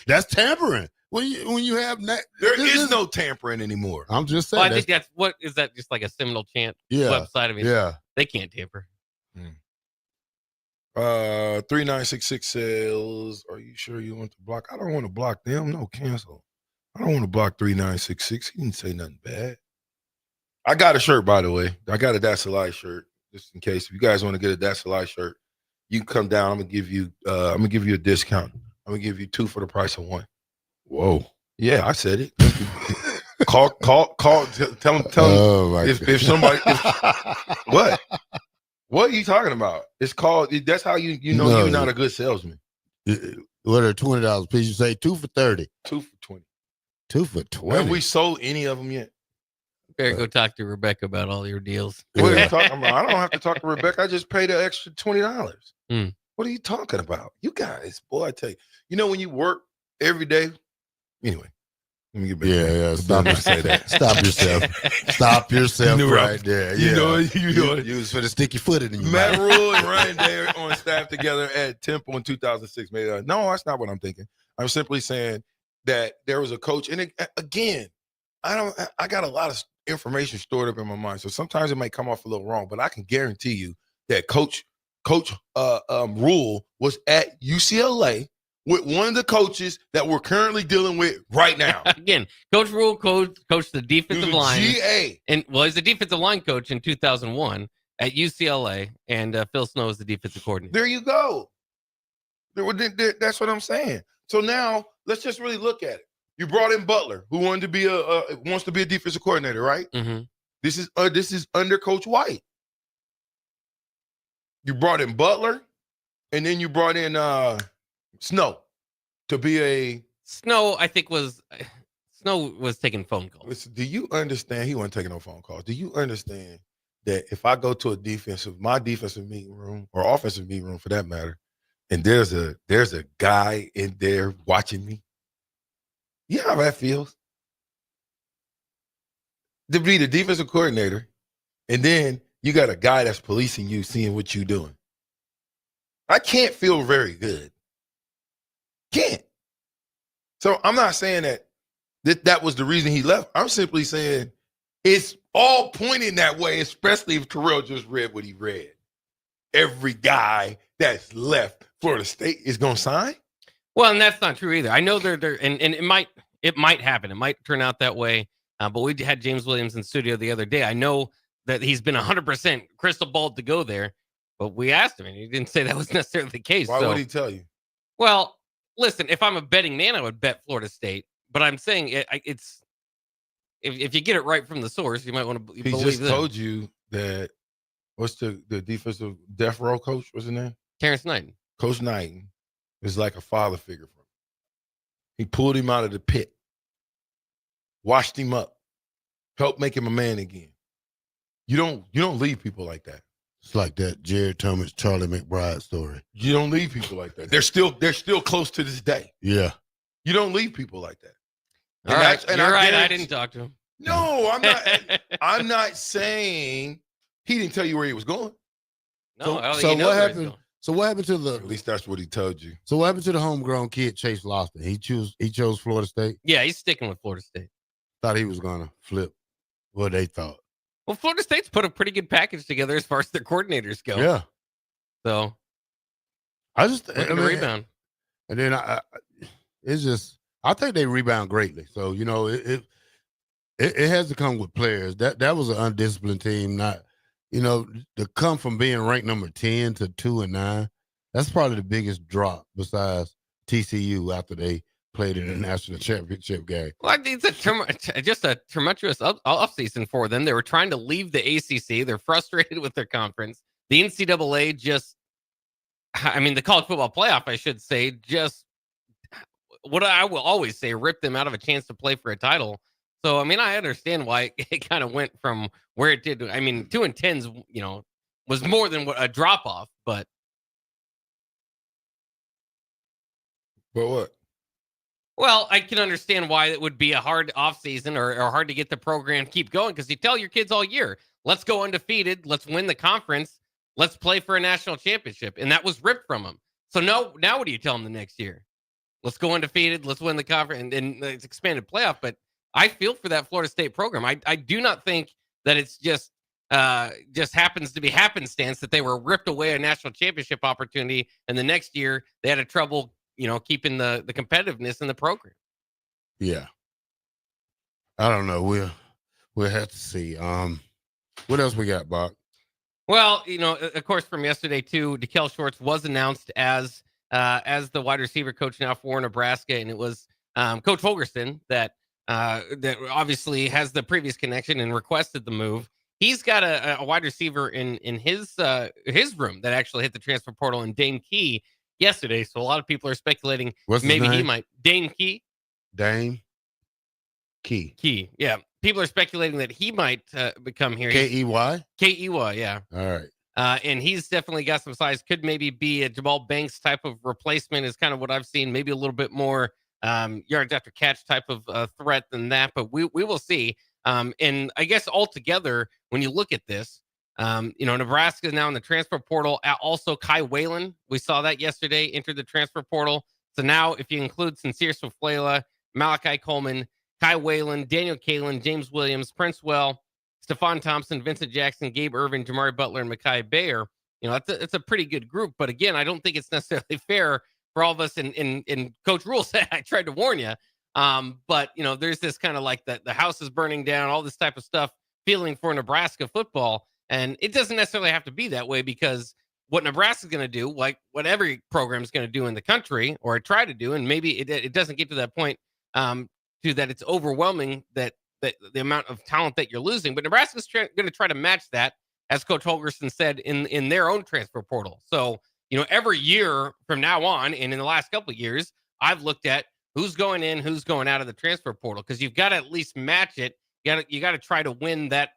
that's tampering. When you have there is no tampering anymore. I'm just saying. Well, I think that's what is that just like a Seminole Chant website? I mean, they can't tamper. 3966 says, are you sure you want to block? I don't want to block them. No, cancel. I don't want to block 3966. He didn't say nothing bad. I got a shirt, by the way. I got a That's a Lie shirt, just in case. If you guys want to get a That's a Lie shirt, you can come down. I'm gonna give you a discount. I'm gonna give you 2 for the price of 1. Whoa. Yeah, I said it. Call. Tell them. Oh my if somebody, what are you talking about? It's called. That's how you know you're not a good salesman. What are $20 piece? You say 2 for 30. 2 for 20. 2 for 20. Have we sold any of them yet? Better go talk to Rebecca about all your deals. What are you talking about? I don't have to talk to Rebecca. I just paid the extra $20. Mm. What are you talking about? You guys, boy, I tell you. You know when you work every day. Anyway, let me get back. Yeah. Stop to say that. Stop yourself. Stop yourself right there. You Yeah. know it. You was for the sticky footed in your Matt mouth. Rule and Ryan Day on staff together at Temple in 2006. No, that's not what I'm thinking. I'm simply saying that there was a coach, and again, I got a lot of information stored up in my mind, so sometimes it might come off a little wrong, but I can guarantee you that Coach Rule was at UCLA with one of the coaches that we're currently dealing with right now. Again, Coach Rule coached the defensive line. GA. He's the defensive line coach in 2001 at UCLA, and Phil Snow is the defensive coordinator. There you go. That's what I'm saying. So now let's just really look at it. You brought in Butler, who wants to be a defensive coordinator, right? Mm-hmm. This is under Coach White. You brought in Butler, and then you brought in Snow to be a Snow. I think Snow was taking phone calls. Listen, do you understand? He wasn't taking no phone calls. Do you understand that if I go to my defensive meeting room or offensive meeting room for that matter, and there's a guy in there watching me? You know how that feels? To be the defensive coordinator, and then you got a guy that's policing you, seeing what you're doing. I can't feel very good. Can't. So I'm not saying that was the reason he left. I'm simply saying it's all pointing that way, especially if Terrell just read what he read. Every guy that's left Florida State is going to sign? Well, and that's not true either. I know they're and it might happen. It might turn out that way. But we had James Williams in studio the other day. I know that he's been 100% crystal balled to go there, but we asked him, and he didn't say that was necessarily the case. Why would he tell you? Well, listen, if I'm a betting man, I would bet Florida State. But I'm saying it's if you get it right from the source, you might want to believe. He just told you that. What's the defensive death row coach? What's his name? Terrence Knighton. Coach Knighton is like a father figure for him. He pulled him out of the pit, washed him up, helped make him a man again. You don't leave people like that. It's like that Jared Thomas, Charlie McBride story. You don't leave people like that. They're still close to this day. Yeah. You don't leave people like that. All right. You're right. I didn't talk to him. No, I'm not. I'm not saying he didn't tell you where he was going. No, I don't think So he knows what where he's happened? going. So what happened to the? At least that's what he told you. So what happened to the homegrown kid Chase Lofton? He chose Florida State. Yeah, he's sticking with Florida State. Thought he was gonna flip what they thought. Well, Florida State's put a pretty good package together as far as their coordinators go. Yeah. So I just rebound. And then it's just I think they rebound greatly. So it has to come with players. That was an undisciplined team. Not to come from being ranked number 10 to 2-9. That's probably the biggest drop besides TCU after they played in the national championship game. Well, it's just a tumultuous offseason for them. They were trying to leave the ACC. They're frustrated with their conference. The NCAA the college football playoff, I should say, just what I will always say, ripped them out of a chance to play for a title. So, I understand why it kind of went from where it did. 2-10s, was more than a drop off, but. But what? Well, I can understand why it would be a hard offseason or hard to get the program keep going because you tell your kids all year, let's go undefeated, let's win the conference, let's play for a national championship. And that was ripped from them. So now what do you tell them the next year? Let's go undefeated, let's win the conference, and it's expanded playoff. But I feel for that Florida State program. I do not think that it's just happens to be happenstance that they were ripped away a national championship opportunity, and the next year they had a trouble keeping the competitiveness in the program. Yeah. I don't know. We'll have to see. What else we got, Bob? Well, of course, from yesterday too, Dekel Shorts was announced as the wide receiver coach now for Nebraska, and it was Coach Holgerson that obviously has the previous connection and requested the move. He's got a wide receiver in his room that actually hit the transfer portal in Dane Key yesterday. So a lot of people are speculating maybe he might. Dane Key. Dane Key. Key. Yeah. People are speculating that he might become here. K-E-Y? K-E-Y, yeah. All right. And he's definitely got some size. Could maybe be a Jamal Banks type of replacement is kind of what I've seen. Maybe a little bit more yards after catch type of threat than that. But we will see. And I guess altogether, when you look at this, Nebraska is now in the transfer portal. Also, Kai Whalen, we saw that yesterday, entered the transfer portal. So now if you include Sincere Suflela, Malachi Coleman, Kai Whalen, Daniel Kalen, James Williams, Prince Well, Stephon Thompson, Vincent Jackson, Gabe Irvin, Jamari Butler, and Mekhi Bayer. It's a pretty good group. But again, I don't think it's necessarily fair for all of us. And Coach Rule said, I tried to warn you. But there's this kind of like the house is burning down, all this type of stuff, feeling for Nebraska football. And it doesn't necessarily have to be that way because what Nebraska is going to do, like what every program is going to do in the country or try to do, and maybe it doesn't get to that point to that it's overwhelming that the amount of talent that you're losing. But Nebraska's going to try to match that, as Coach Holgerson said, in their own transfer portal. So, every year from now on, and in the last couple of years, I've looked at who's going in, who's going out of the transfer portal, because you've got to at least match it. You got to try to win that,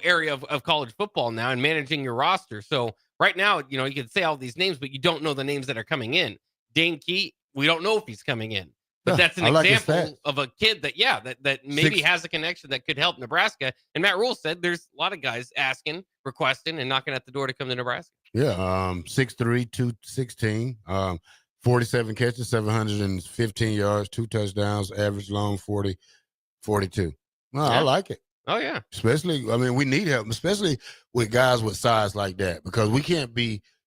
area of college football now and managing your roster. So right now, you can say all these names, but you don't know the names that are coming in. Dane Key, we don't know if he's coming in. But that's an example of a kid that maybe has a connection that could help Nebraska. And Matt Rule said there's a lot of guys asking, requesting, and knocking at the door to come to Nebraska. Yeah, 6'3", 216, 47 catches, 715 yards, 2 touchdowns, average long 40, 42. No, I like it. Oh, yeah. Especially, we need help, especially with guys with size like that, because we can't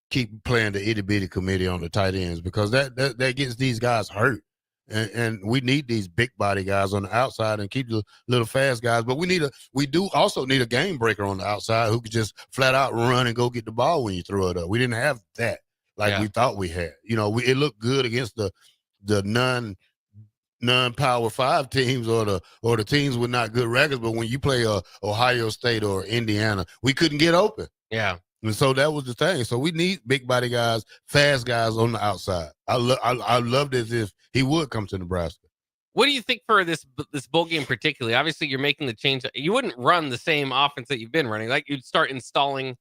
keep playing the itty-bitty committee on the tight ends because that gets these guys hurt. And we need these big body guys on the outside and keep the little fast guys. But we do also need a game breaker on the outside who could just flat out run and go get the ball when you throw it up. We didn't have that we thought we had. It looked good against the non-Power 5 teams or the teams with not good records. But when you play Ohio State or Indiana, we couldn't get open. Yeah. And so that was the thing. So we need big body guys, fast guys on the outside. I love this if he would come to Nebraska. What do you think for this bowl game particularly? Obviously, you're making the change. You wouldn't run the same offense that you've been running. Like you'd start installing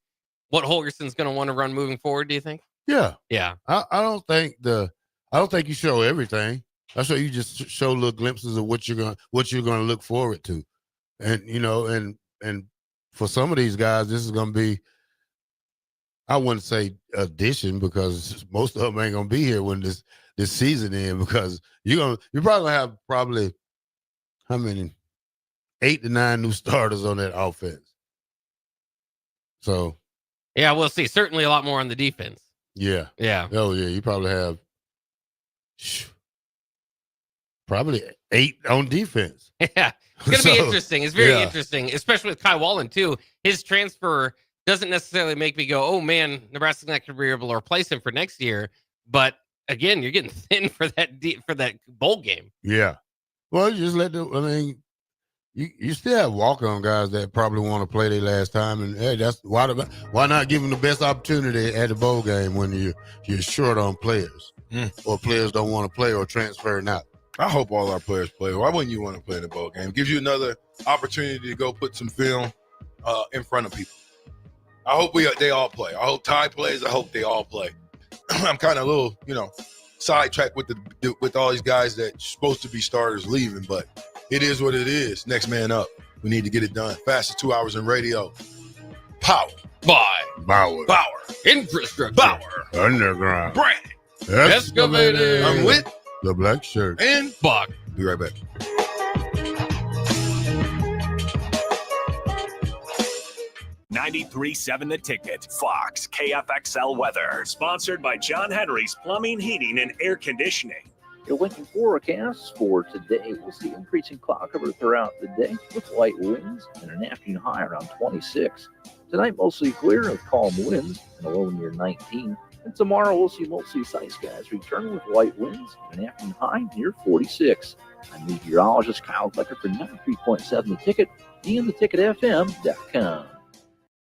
what Holgerson's going to want to run moving forward. Do you think? Yeah. I don't think you show everything. I show you just show little glimpses of what you're gonna look forward to, and and for some of these guys, this is gonna be, I wouldn't say addition because most of them ain't gonna be here when this season ends, because you're probably have how many 8 to 9 new starters on that offense. So yeah, we'll see. Certainly a lot more on the defense. Yeah. Oh yeah, you probably have probably 8 on defense. Yeah, it's going to be interesting. It's very interesting, especially with Kai Wallen too. His transfer doesn't necessarily make me go, oh man, Nebraska's not going to be able to replace him for next year. But again, you're getting thin for that bowl game. Yeah. Well, you just you still have walk-on guys that probably want to play their last time, and hey, that's why not give them the best opportunity at the bowl game when you're short on players, or players don't want to play or transferring out. I hope all our players play. Why wouldn't you want to play in the bowl game? It gives you another opportunity to go put some film in front of people. I hope they all play. I hope Ty plays. I hope they all play. I'm kind of a little, sidetracked with all these guys that's supposed to be starters leaving, but it is what it is. Next man up. We need to get it done. Fastest 2 hours in radio. Power. Bauer. Infrastructure. Bauer. Underground. Brand. Excavated. I'm with the black shirt. And Bach. Be right back. 93.7 The Ticket. Fox KFXL weather. Sponsored by John Henry's Plumbing, Heating, and Air Conditioning. Your Lincoln forecast for today, we'll see increasing cloud cover throughout the day with light winds and an afternoon high around 26. Tonight, mostly clear with calm winds and a low near 19. And tomorrow, we'll see mostly sunny skies return with light winds and an afternoon high near 46. I'm meteorologist Kyle Becker for 93.7 The Ticket and theticketfm.com.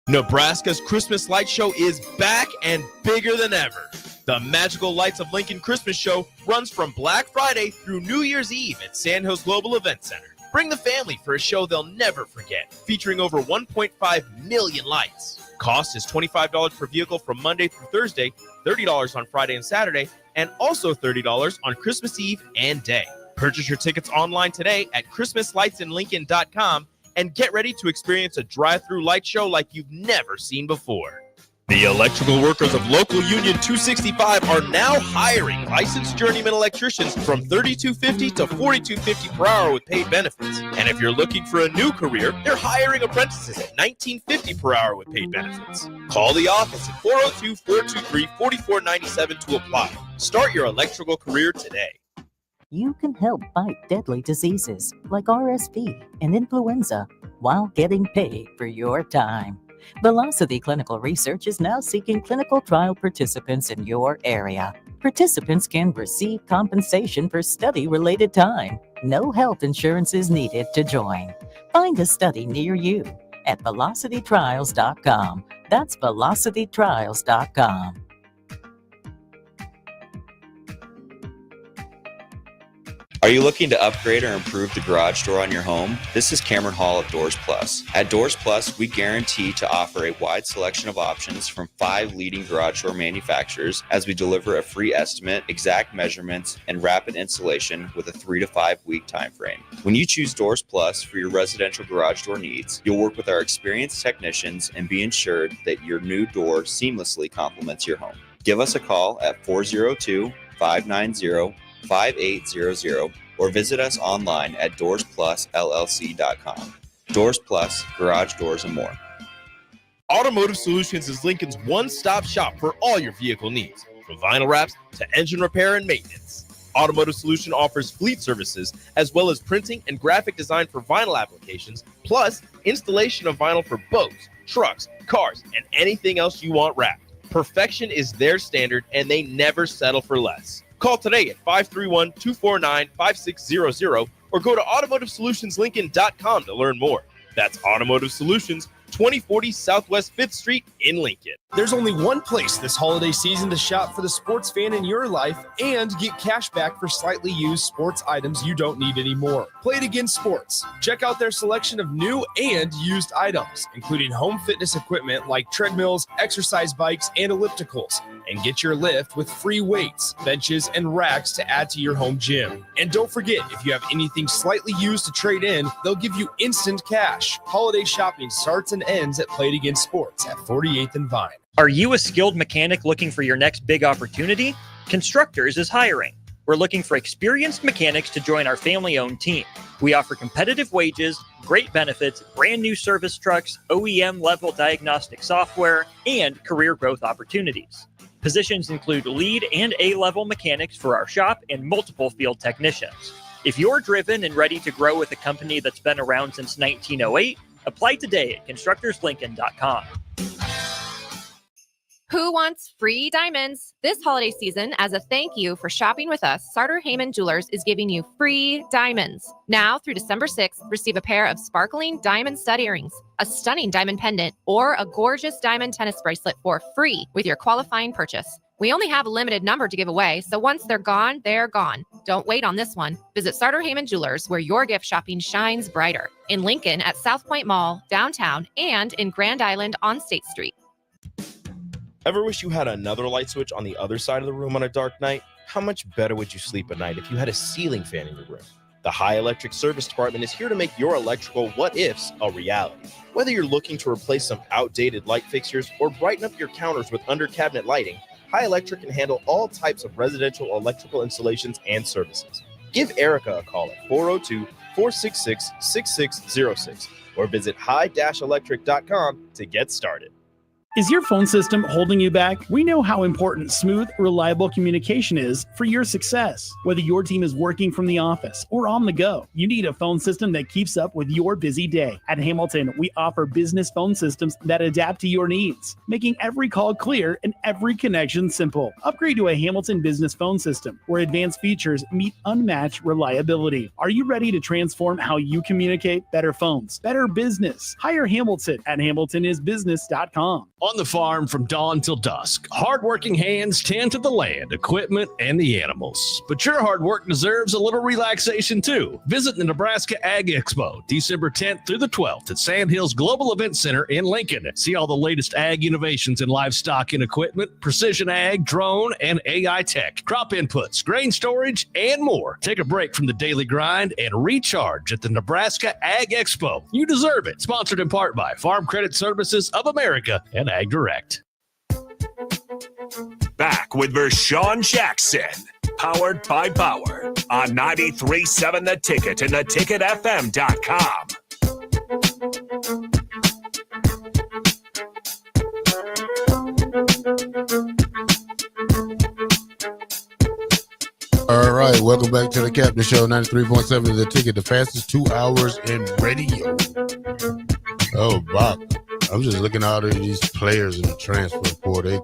Nebraska's Christmas Light Show is back and bigger than ever. The Magical Lights of Lincoln Christmas Show runs from Black Friday through New Year's Eve at Sandhills Global Event Center. Bring the family for a show they'll never forget, featuring over 1.5 million lights. Cost is $25 per vehicle from Monday through Thursday, $30 on Friday and Saturday, and also $30 on Christmas Eve and day. Purchase your tickets online today at ChristmasLightsInLincoln.com and get ready to experience a drive-through light show like you've never seen before. The electrical workers of Local Union 265 are now hiring licensed journeyman electricians from $32.50 to $42.50 per hour with paid benefits. And if you're looking for a new career, they're hiring apprentices at $19.50 per hour with paid benefits. Call the office at 402-423-4497 to apply. Start your electrical career today. You can help fight deadly diseases like RSV and influenza while getting paid for your time. Velocity Clinical Research is now seeking clinical trial participants in your area. Participants can receive compensation for study-related time. No health insurance is needed to join. Find a study near you at velocitytrials.com. That's velocitytrials.com. Are you looking to upgrade or improve the garage door on your home? This is Cameron Hall at Doors Plus. At Doors Plus, we guarantee to offer a wide selection of options from 5 leading garage door manufacturers as we deliver a free estimate, exact measurements, and rapid installation with a 3 to 5 week time frame. When you choose Doors Plus for your residential garage door needs, you'll work with our experienced technicians and be ensured that your new door seamlessly complements your home. Give us a call at 402-590-5800 or visit us online at doorsplusllc.com. Doors Plus, garage doors, and more. Automotive Solutions is Lincoln's one-stop shop for all your vehicle needs, from vinyl wraps to engine repair and maintenance. Automotive Solution offers fleet services as well as printing and graphic design for vinyl applications, plus installation of vinyl for boats, trucks, cars, and anything else you want wrapped. Perfection is their standard, and they never settle for less. Call today at 531-249-5600 or go to automotivesolutionslincoln.com to learn more. That's Automotive Solutions, 2040 Southwest 5th Street in Lincoln. There's only one place this holiday season to shop for the sports fan in your life and get cash back for slightly used sports items you don't need anymore. Play It Again Sports. Check out their selection of new and used items, including home fitness equipment like treadmills, exercise bikes, and ellipticals, and get your lift with free weights, benches, and racks to add to your home gym. And don't forget, if you have anything slightly used to trade in, they'll give you instant cash. Holiday shopping starts and ends at Play It Again Sports at 48th and Vine. Are you a skilled mechanic looking for your next big opportunity? Constructors is hiring. We're looking for experienced mechanics to join our family-owned team. We offer competitive wages, great benefits, brand new service trucks, OEM-level diagnostic software, and career growth opportunities. Positions include lead and A-level mechanics for our shop and multiple field technicians. If you're driven and ready to grow with a company that's been around since 1908, apply today at constructorslincoln.com. Who wants free diamonds? This holiday season, as a thank you for shopping with us, Sartor Heyman Jewelers is giving you free diamonds. Now through December 6th, receive a pair of sparkling diamond stud earrings, a stunning diamond pendant, or a gorgeous diamond tennis bracelet for free with your qualifying purchase. We only have a limited number to give away, so once they're gone, they're gone. Don't wait on this one. Visit Sartor Heyman Jewelers, where your gift shopping shines brighter. In Lincoln at South Point Mall, downtown, and in Grand Island on State Street. Ever wish you had another light switch on the other side of the room on a dark night? How much better would you sleep at night if you had a ceiling fan in your room? The High Electric Service Department is here to make your electrical what-ifs a reality. Whether you're looking to replace some outdated light fixtures or brighten up your counters with under-cabinet lighting, High Electric can handle all types of residential electrical installations and services. Give Erica a call at 402-466-6606 or visit high-electric.com to get started. Is your phone system holding you back? We know how important smooth, reliable communication is for your success. Whether your team is working from the office or on the go, you need a phone system that keeps up with your busy day. At Hamilton, we offer business phone systems that adapt to your needs, making every call clear and every connection simple. Upgrade to a Hamilton business phone system where advanced features meet unmatched reliability. Are you ready to transform how you communicate? Better phones, better business. Hire Hamilton at hamiltonisbusiness.com. On the farm from dawn till dusk, hardworking hands tend to the land, equipment, and the animals. But your hard work deserves a little relaxation too. Visit the Nebraska Ag Expo, December 10th through the 12th at Sand Hills Global Event Center in Lincoln. See all the latest ag innovations in livestock and equipment, precision ag, drone, and AI tech, crop inputs, grain storage, and more. Take a break from the daily grind and recharge at the Nebraska Ag Expo. You deserve it. Sponsored in part by Farm Credit Services of America and Ag Direct. Back with Vershawn Jackson, powered by Bauer on 93.7 The Ticket and theticketfm.com. All right, welcome back to the Captain Show, 93.7 of The Ticket, the fastest 2 hours in radio. Oh, Bob, I'm just looking at all of these players in the transfer portal.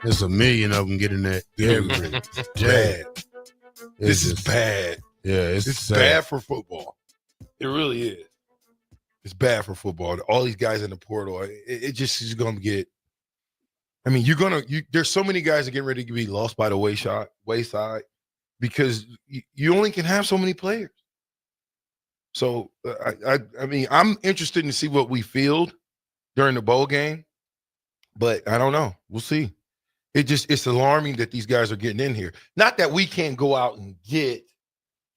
There's a million of them getting that every day. This is bad. Yeah, it's bad for football. It really is. It's bad for football. All these guys in the portal, it just is going to get. I mean, there's so many guys that get ready to be lost by the wayside because you only can have so many players. So I mean, I'm interested to see what we field during the bowl game, but I don't know. We'll see. It's alarming that these guys are getting in here. Not that we can't go out and get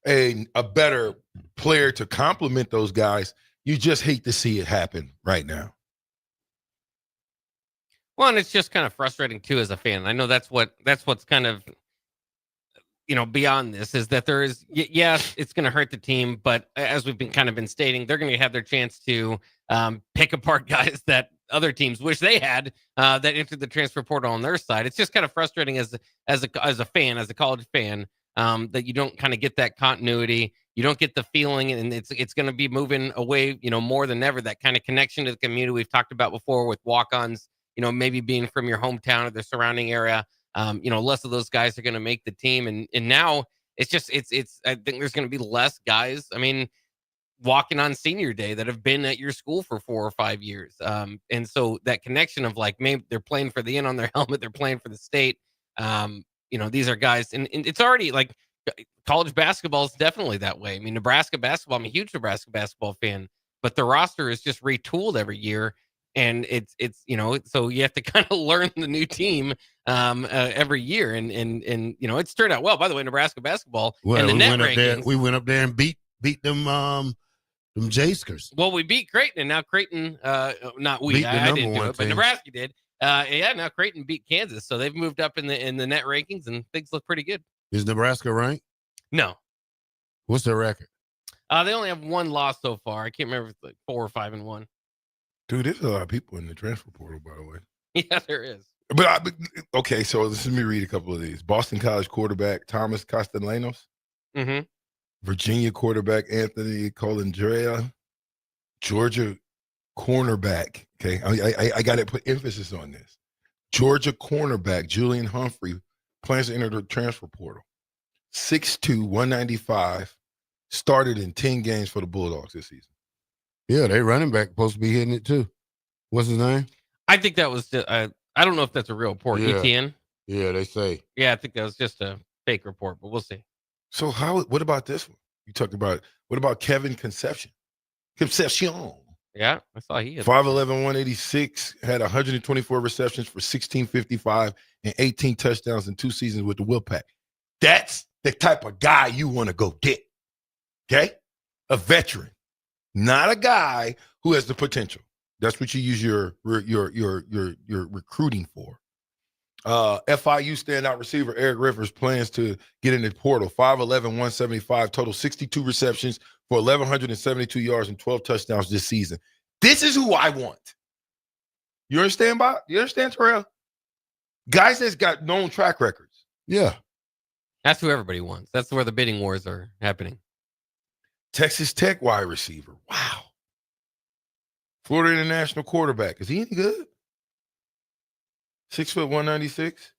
a better player to complement those guys. You just hate to see it happen right now. Well, and it's just kind of frustrating too as a fan. I know that's what's kind of, beyond this is that there is, yes, it's going to hurt the team, but as we've been stating, they're going to have their chance to pick apart guys that other teams wish they had that entered the transfer portal on their side. It's just kind of frustrating as a fan, as a college fan, that you don't kind of get that continuity. You don't get the feeling, and it's going to be moving away, more than ever. That kind of connection to the community we've talked about before with walk-ons, maybe being from your hometown or the surrounding area. Less of those guys are going to make the team, and now I think there's going to be less guys. I mean, walking on senior day that have been at your school for 4 or 5 years. And so that connection of like, maybe they're playing for the N on their helmet, they're playing for the state. These are guys, and it's already like college basketball is definitely that way. I mean, Nebraska basketball, I'm a huge Nebraska basketball fan, but the roster is just retooled every year. And it's so you have to kind of learn the new team every year. And it's turned out well. By the way, Nebraska basketball and the net rankings. We went up there and beat them Jayskers. Well, we beat Creighton, and now Creighton, not we, Beat the I number didn't do one it, but team. Nebraska did. Now Creighton beat Kansas, so they've moved up in the net rankings, and things look pretty good. Is Nebraska ranked? No. What's their record? They only have one loss so far. I can't remember if it's like 4 or 5-1. Dude, there's a lot of people in the transfer portal, by the way. Yeah, there is. But okay, so let me read a couple of these. Boston College quarterback Thomas Castellanos. Mm-hmm. Virginia quarterback Anthony Colandrea. Georgia cornerback. Okay, I got to put emphasis on this. Georgia cornerback Julian Humphrey plans to enter the transfer portal. 6'2", 195. Started in 10 games for the Bulldogs this season. Yeah, they running back supposed to be hitting it too. What's his name? I think that was I don't know if that's a real report. Yeah. ETN? Yeah, they say. Yeah, I think that was just a fake report, but we'll see. So what about this one? You talked about, what about Kevin Concepcion? Yeah, I saw he had 5'11", 186, had 124 receptions for 1,655 and 18 touchdowns in 2 seasons with the Wolfpack. That's the type of guy you want to go get. Okay? A veteran. Not a guy who has the potential. That's what you use your recruiting for. FIU standout receiver Eric Rivers plans to get in the portal. 5'11", 175, total 62 receptions for 1,172 yards and 12 touchdowns this season. This is who I want. You understand, Bob? You understand, Terrell? Guys that's got known track records. Yeah. That's who everybody wants. That's where the bidding wars are happening. Texas Tech wide receiver. Wow. Florida International quarterback. Is he any good? 6', 196.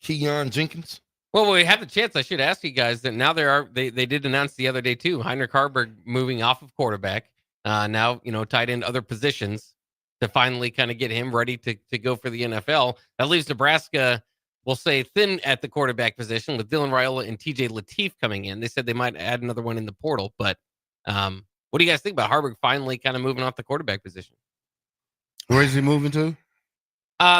Keon Jenkins. Well, we had the chance. I should ask you guys that now they did announce the other day too. Heinrich Harburg moving off of quarterback. Now, tight end other positions to finally kind of get him ready to go for the NFL. That leaves Nebraska, we'll say, thin at the quarterback position with Dylan Raiola and TJ Lateef coming in. They said they might add another one in the portal, but what do you guys think about Harburg finally kind of moving off the quarterback position? Where is he moving to?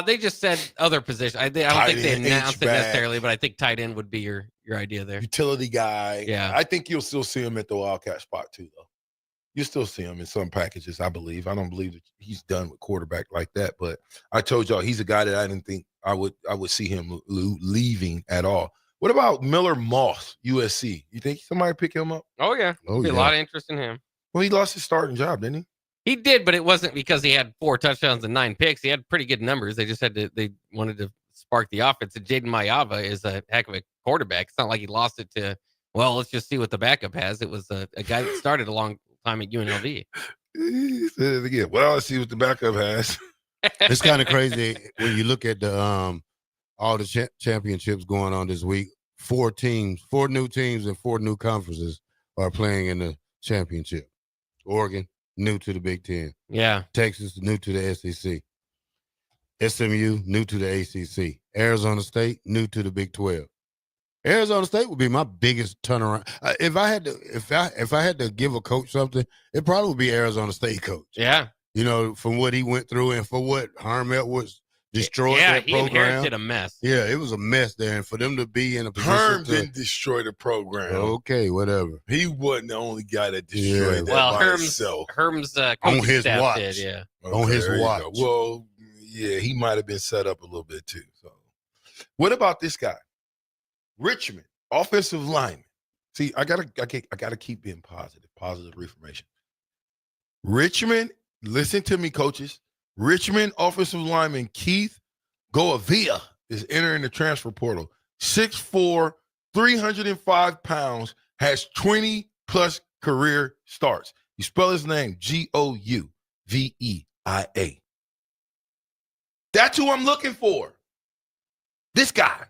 They just said other position. I don't think they announced it necessarily, but I think tight end would be your idea there. Utility guy. Yeah. I think you'll still see him at the Wildcat spot too, though. You still see him in some packages, I believe. I don't believe that he's done with quarterback like that, but I told y'all he's a guy that I didn't think I would see him leaving at all. What about Miller Moss, USC? You think somebody pick him up? Oh, yeah. Oh, Be yeah. a lot of interest in him. Well, he lost his starting job, didn't he? He did, but it wasn't because he had 4 touchdowns and 9 picks. He had pretty good numbers. They just they wanted to spark the offense. And Jaden Mayava is a heck of a quarterback. It's not like he lost it to, well, let's just see what the backup has. It was a guy that started a long time at UNLV. He said it again. Well, let's see what the backup has. It's kind of crazy when you look at the all the championships going on this week. 4 new teams and 4 new conferences are playing in the championship. Oregon, new to the Big Ten. Yeah. Texas, new to the SEC. SMU, new to the ACC. Arizona State, new to the Big 12. Arizona State would be my biggest turnaround. If I had to give a coach something, it probably would be Arizona State coach. Yeah. From what he went through and for what Herm Edwards destroyed that he program. inherited a mess. Yeah, it was a mess there. And for them to be in a position Herm didn't destroy the program. Okay, whatever. He wasn't the only guy that destroyed that by himself. Herm's on his staff watch. did, yeah. Okay, on his there you watch. go. Well, yeah, he might have been set up a little bit too. So, what about this guy? Richmond, offensive lineman. See, I gotta keep being positive reformation. Richmond, listen to me, coaches. Richmond offensive lineman Keith Goavia is entering the transfer portal. 6'4", 305 pounds, has 20-plus career starts. You spell his name, Gouvia. That's who I'm looking for. This guy.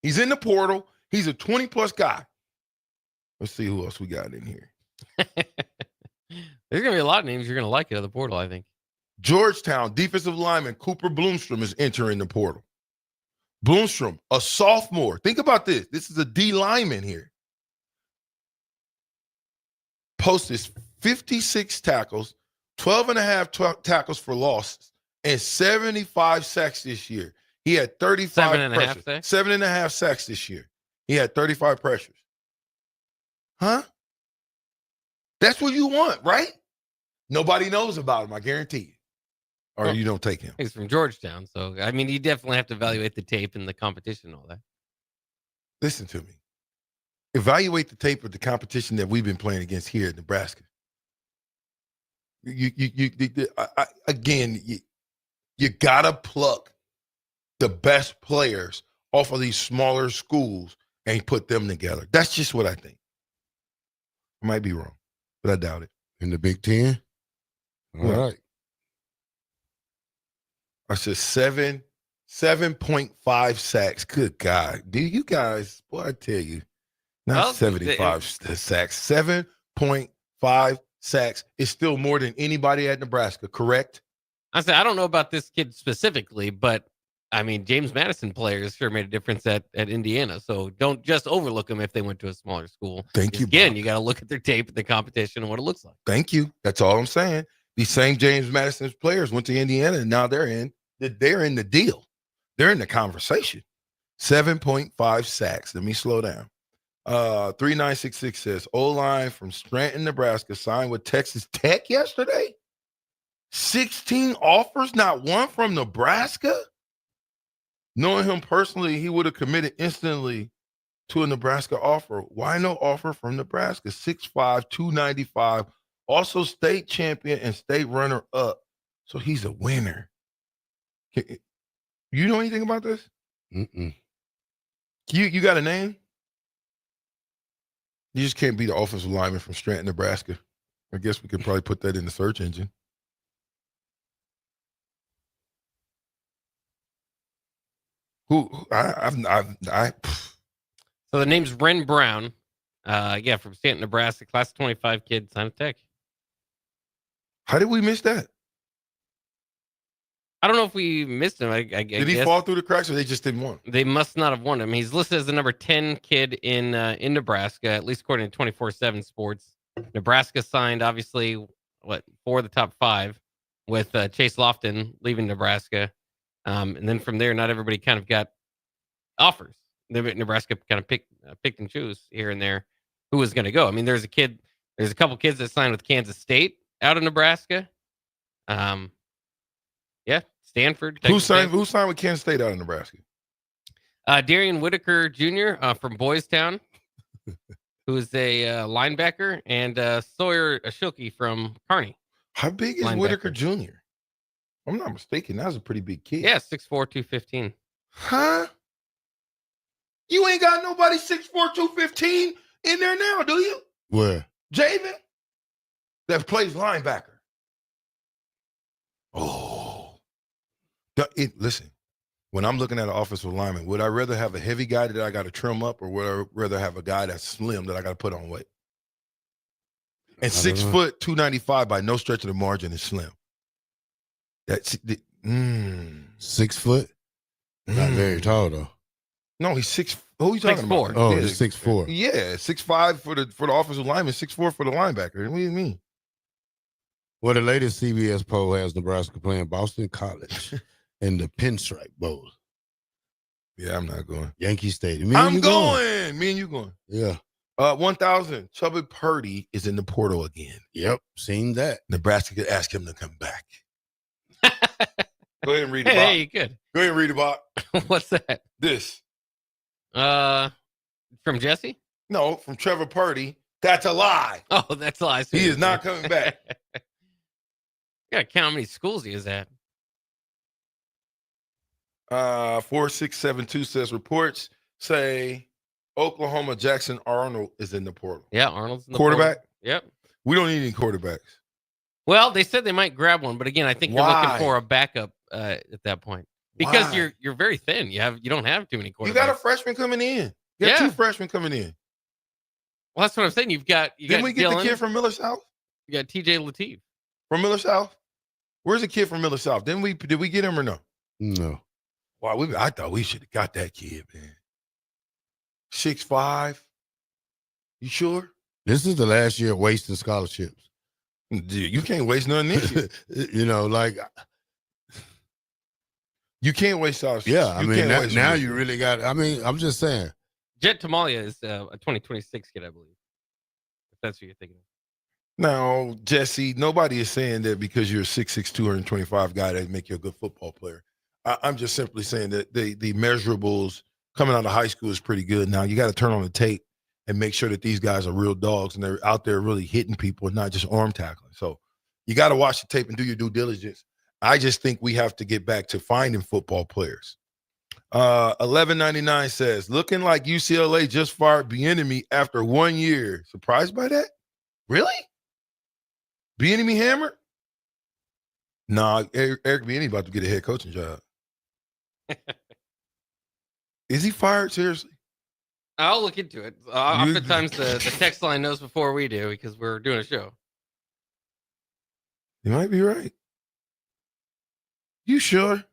He's in the portal. He's a 20-plus guy. Let's see who else we got in here. There's going to be a lot of names you're going to like out of the portal, I think. Georgetown defensive lineman Cooper Bloomstrom is entering the portal. Bloomstrom, a sophomore. Think about this. This is a D lineman here. Posted 56 tackles, 12 and a half tackles for losses, and 75 sacks this year. He had 35 pressures. 7.5 sacks this year. He had 35 pressures. Huh? That's what you want, right? Nobody knows about him, I guarantee you. Or you don't take him. He's from Georgetown, so, I mean, you definitely have to evaluate the tape and the competition and all that. Listen to me. Evaluate the tape of the competition that we've been playing against here in Nebraska. You got to pluck the best players off of these smaller schools and put them together. That's just what I think. I might be wrong, but I doubt it. In the Big Ten? All right. I said 7.5 sacks. Good God. Do you guys, boy, I tell you, not 75 sacks. 7.5 sacks is still more than anybody at Nebraska, correct? I said, I don't know about this kid specifically, but I mean, James Madison players sure made a difference at Indiana. So don't just overlook them if they went to a smaller school. Thank you. Again, you got to look at their tape, the competition, and what it looks like. Thank you. That's all I'm saying. These same James Madison players went to Indiana, and now they're in the deal. They're in the conversation. 7.5 sacks. Let me slow down. 3966 says, O-line from Scranton, Nebraska, signed with Texas Tech yesterday. 16 offers, not one from Nebraska. Knowing him personally, he would have committed instantly to a Nebraska offer. Why no offer from Nebraska? 6'5", 295, also state champion and state runner-up. So he's a winner. You know anything about this? Mm-mm. You got a name? You just can't be the offensive lineman from Scranton, Nebraska. I guess we could probably put that in the search engine. Who? So the name's Ren Brown. From Stanton, Nebraska, class of 25 kid, signed with Tech. How did we miss that? I don't know if we missed him. I did he fall through the cracks, or they just didn't want him? They must not have won him. He's listed as the number 10 kid in Nebraska, at least according to 24/7 Sports. Nebraska signed, obviously, 4 of the top 5, with Chase Lofton leaving Nebraska. And then from there, not everybody kind of got offers. Nebraska kind of picked and choose here and there who was going to go. I mean, there's a couple kids that signed with Kansas State out of Nebraska. Stanford. Who signed with Kansas State out of Nebraska? Darian Whitaker Jr. From Boys Town, who is a linebacker, and Sawyer Ashilke from Kearney. How big is Whitaker Jr.? I'm not mistaken. That was a pretty big kid. Yeah, 6'4", 215. Huh? You ain't got nobody 6'4", 215 in there now, do you? Where? Javen? That plays linebacker. Oh. Listen, when I'm looking at an offensive lineman, would I rather have a heavy guy that I got to trim up, or would I rather have a guy that's slim that I got to put on weight? And 6 foot, 295 by no stretch of the margin is slim. That's 6 foot? Not very tall, though. No, he's 6. Who are you talking 6'4". about? Oh, yeah, he's 6'4". Yeah, 6'5" for the offensive lineman, 6'4" for the linebacker. What do you mean? Well, the latest CBS poll has Nebraska playing Boston College in the Pinstripe Bowl. Yeah, I'm not going. Yankee Stadium. I'm going. Me and you going. Yeah. 1,000. Chubby Purdy is in the portal again. Yep, seen that. Nebraska could ask him to come back. Go ahead and read the box. Hey, you could. Go ahead and read the box. What's that? This. From Jesse? No, from Trevor Purdy. That's a lie. Oh, that's a lie. He is not coming back. You gotta count how many schools he is at. 4672 says reports say Oklahoma Jackson Arnold is in the portal. Yeah, Arnold's in the quarterback. Portal. Yep. We don't need any quarterbacks. Well, they said they might grab one, but again, I think you're looking for a backup at that point because you're very thin. You don't have too many quarterbacks. You got a freshman coming in. You got 2 freshmen coming in. Well, that's what I'm saying. Didn't we get Dylan. the kid from Miller South? You got TJ Lateef from Miller South. Where's the kid from Miller South? Did we get him or no? No. Wow, I thought we should have got that kid, man. 6'5". You sure? This is the last year of wasting scholarships. Dude, you can't waste none this year. You can't waste scholarships. Yeah, I mean, now you you really got. I mean, I'm just saying. Jet Tamalia is a 2026 kid, I believe. If that's what you're thinking of. Now, Jesse, nobody is saying that because you're a 6'6", 225 guy that make you a good football player. I'm just simply saying that the measurables coming out of high school is pretty good. Now, you got to turn on the tape and make sure that these guys are real dogs and they're out there really hitting people and not just arm tackling. So you got to watch the tape and do your due diligence. I just think we have to get back to finding football players. 1199 says, looking like UCLA just fired Bieniemy after 1 year. Surprised by that? Really? Bieniemy hammer? Nah, Eric Bieniemy about to get a head coaching job. Is he fired? Seriously? I'll look into it. Oftentimes the text line knows before we do because we're doing a show. You might be right. You sure?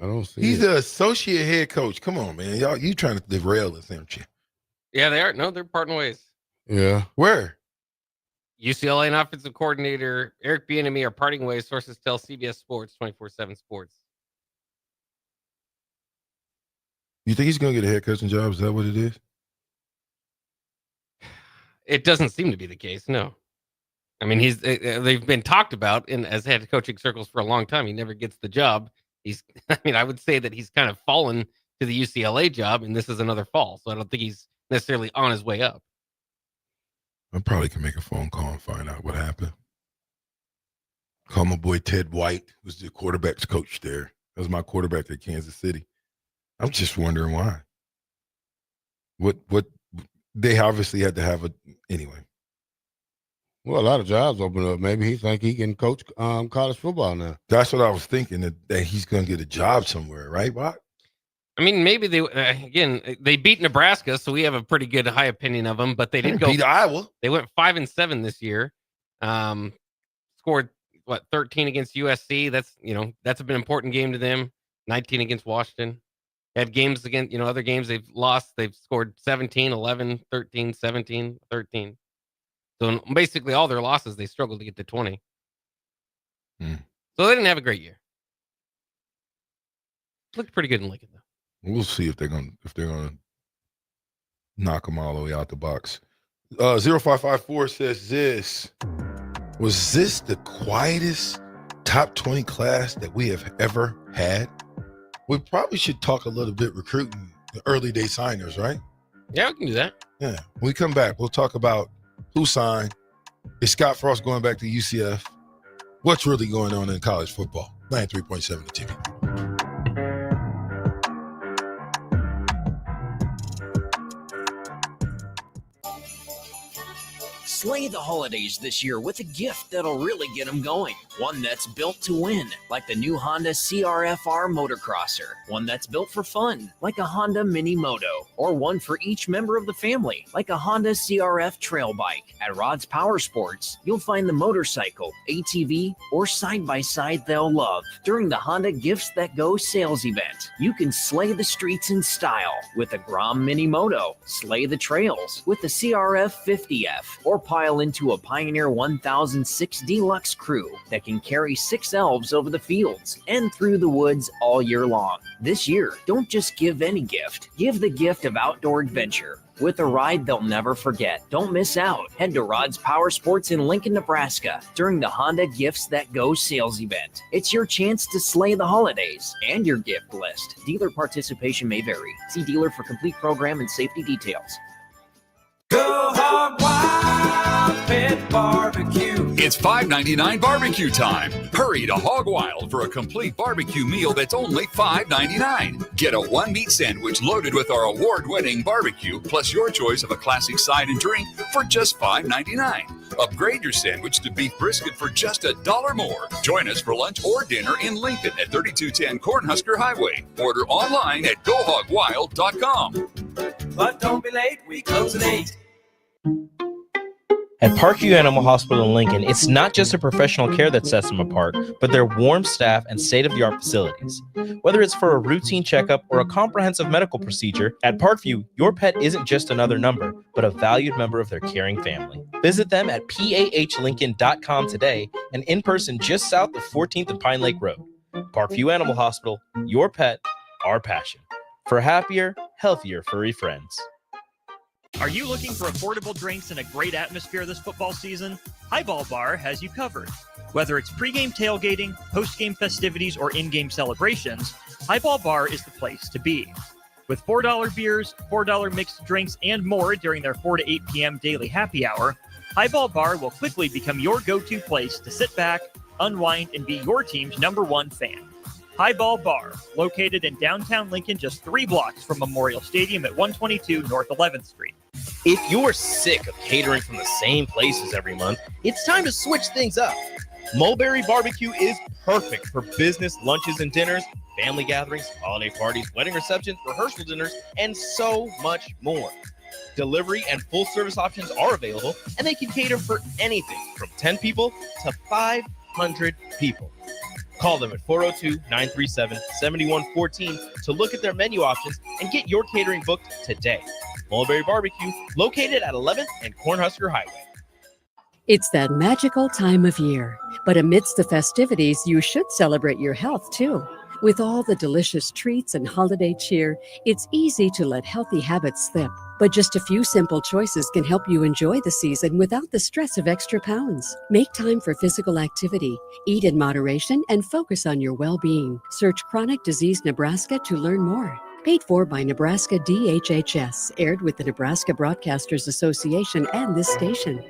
I don't see He's it. the associate head coach. Come on, man. Y'all, you trying to derail us, aren't you? Yeah, they are. No, they're parting ways. Yeah. Where? UCLA and offensive coordinator Eric Bieniemy are parting ways. Sources tell CBS Sports 24/7 Sports. You think he's going to get a head coaching job? Is that what it is? It doesn't seem to be the case. No. I mean, they've been talked about as head coaching circles for a long time. He never gets the job. I would say that he's kind of fallen to the UCLA job, and this is another fall. So I don't think he's necessarily on his way up. I probably can make a phone call and find out what happened. Call my boy Ted White, who's the quarterback's coach there. That was my quarterback at Kansas City. I'm just wondering why. What they obviously had to have anyway. Well, a lot of jobs open up. Maybe he think he can coach college football now. That's what I was thinking, that he's going to get a job somewhere, right, Bach? I mean, maybe they beat Nebraska, so we have a pretty good high opinion of them. But they did beat Iowa. They went 5-7 this year. Scored 13 against USC. That's been an important game to them. 19 against Washington. Had games against other games they've lost. They've scored 17, 11, 13, 17, 13. So basically all their losses, they struggled to get to 20. So they didn't have a great year. Looked pretty good in Lincoln, though. We'll see if they're gonna knock them all the way out the box. 0554 says was this the quietest top 20 class that we have ever had? We probably should talk a little bit recruiting the early day signers, right? Yeah, we can do that. Yeah. When we come back, we'll talk about who signed. Is Scott Frost going back to UCF? What's really going on in college football? 93.7 The Ticket. Slay the holidays this year with a gift that'll really get them going. One that's built to win, like the new Honda CRF-R Motocrosser. One that's built for fun, like a Honda Mini Moto. Or one for each member of the family, like a Honda CRF Trail Bike. At Rod's Powersports, you'll find the motorcycle, ATV, or side-by-side they'll love. During the Honda Gifts That Go sales event, you can slay the streets in style with a Grom Mini Moto, slay the trails with the CRF 50F, or pile into a Pioneer 1006 Deluxe Crew that can carry 6 elves over the fields and through the woods all year long. This year, don't just give any gift. Give the gift of outdoor adventure with a ride they'll never forget. Don't miss out. Head to Rod's Powersports in Lincoln, Nebraska during the Honda Gifts That Go sales event. It's your chance to slay the holidays and your gift list. Dealer participation may vary. See dealer for complete program and safety details. Go Hog Wild Pit Barbecue. It's $5.99 barbecue time. Hurry to Hog Wild for a complete barbecue meal that's only $5.99. Get a 1-meat sandwich loaded with our award-winning barbecue, plus your choice of a classic side and drink for just $5.99. Upgrade your sandwich to beef brisket for just $1 more. Join us for lunch or dinner in Lincoln at 3210 Cornhusker Highway. Order online at GoHogWild.com. But don't be late, we close at 8. At Parkview Animal Hospital in Lincoln, it's not just a professional care that sets them apart, but their warm staff and state-of-the-art facilities. Whether it's for a routine checkup or a comprehensive medical procedure, at Parkview, your pet isn't just another number, but a valued member of their caring family. Visit them at pahlincoln.com today and in person just south of 14th and Pine Lake Road. Parkview Animal Hospital, your pet, our passion. For happier, healthier furry friends. Are you looking for affordable drinks and a great atmosphere this football season? Highball Bar has you covered. Whether it's pregame tailgating, postgame festivities, or in-game celebrations, Highball Bar is the place to be. With $4 beers, $4 mixed drinks, and more during their 4 to 8 p.m. daily happy hour, Highball Bar will quickly become your go-to place to sit back, unwind, and be your team's #1 fan. Highball Bar, located in downtown Lincoln, just 3 blocks from Memorial Stadium at 122 North 11th Street. If you're sick of catering from the same places every month, it's time to switch things up. Mulberry Barbecue is perfect for business lunches and dinners, family gatherings, holiday parties, wedding receptions, rehearsal dinners, and so much more. Delivery and full service options are available, and they can cater for anything from 10 people to 500 people. Call them at 402-937-7114 to look at their menu options and get your catering booked today. Mulberry Barbecue, located at 11th and Cornhusker Highway. It's that magical time of year, but amidst the festivities, you should celebrate your health too. With all the delicious treats and holiday cheer, it's easy to let healthy habits slip. But just a few simple choices can help you enjoy the season without the stress of extra pounds. Make time for physical activity, eat in moderation, and focus on your well-being. Search Chronic Disease Nebraska to learn more. Paid for by Nebraska DHHS, aired with the Nebraska Broadcasters Association and this station.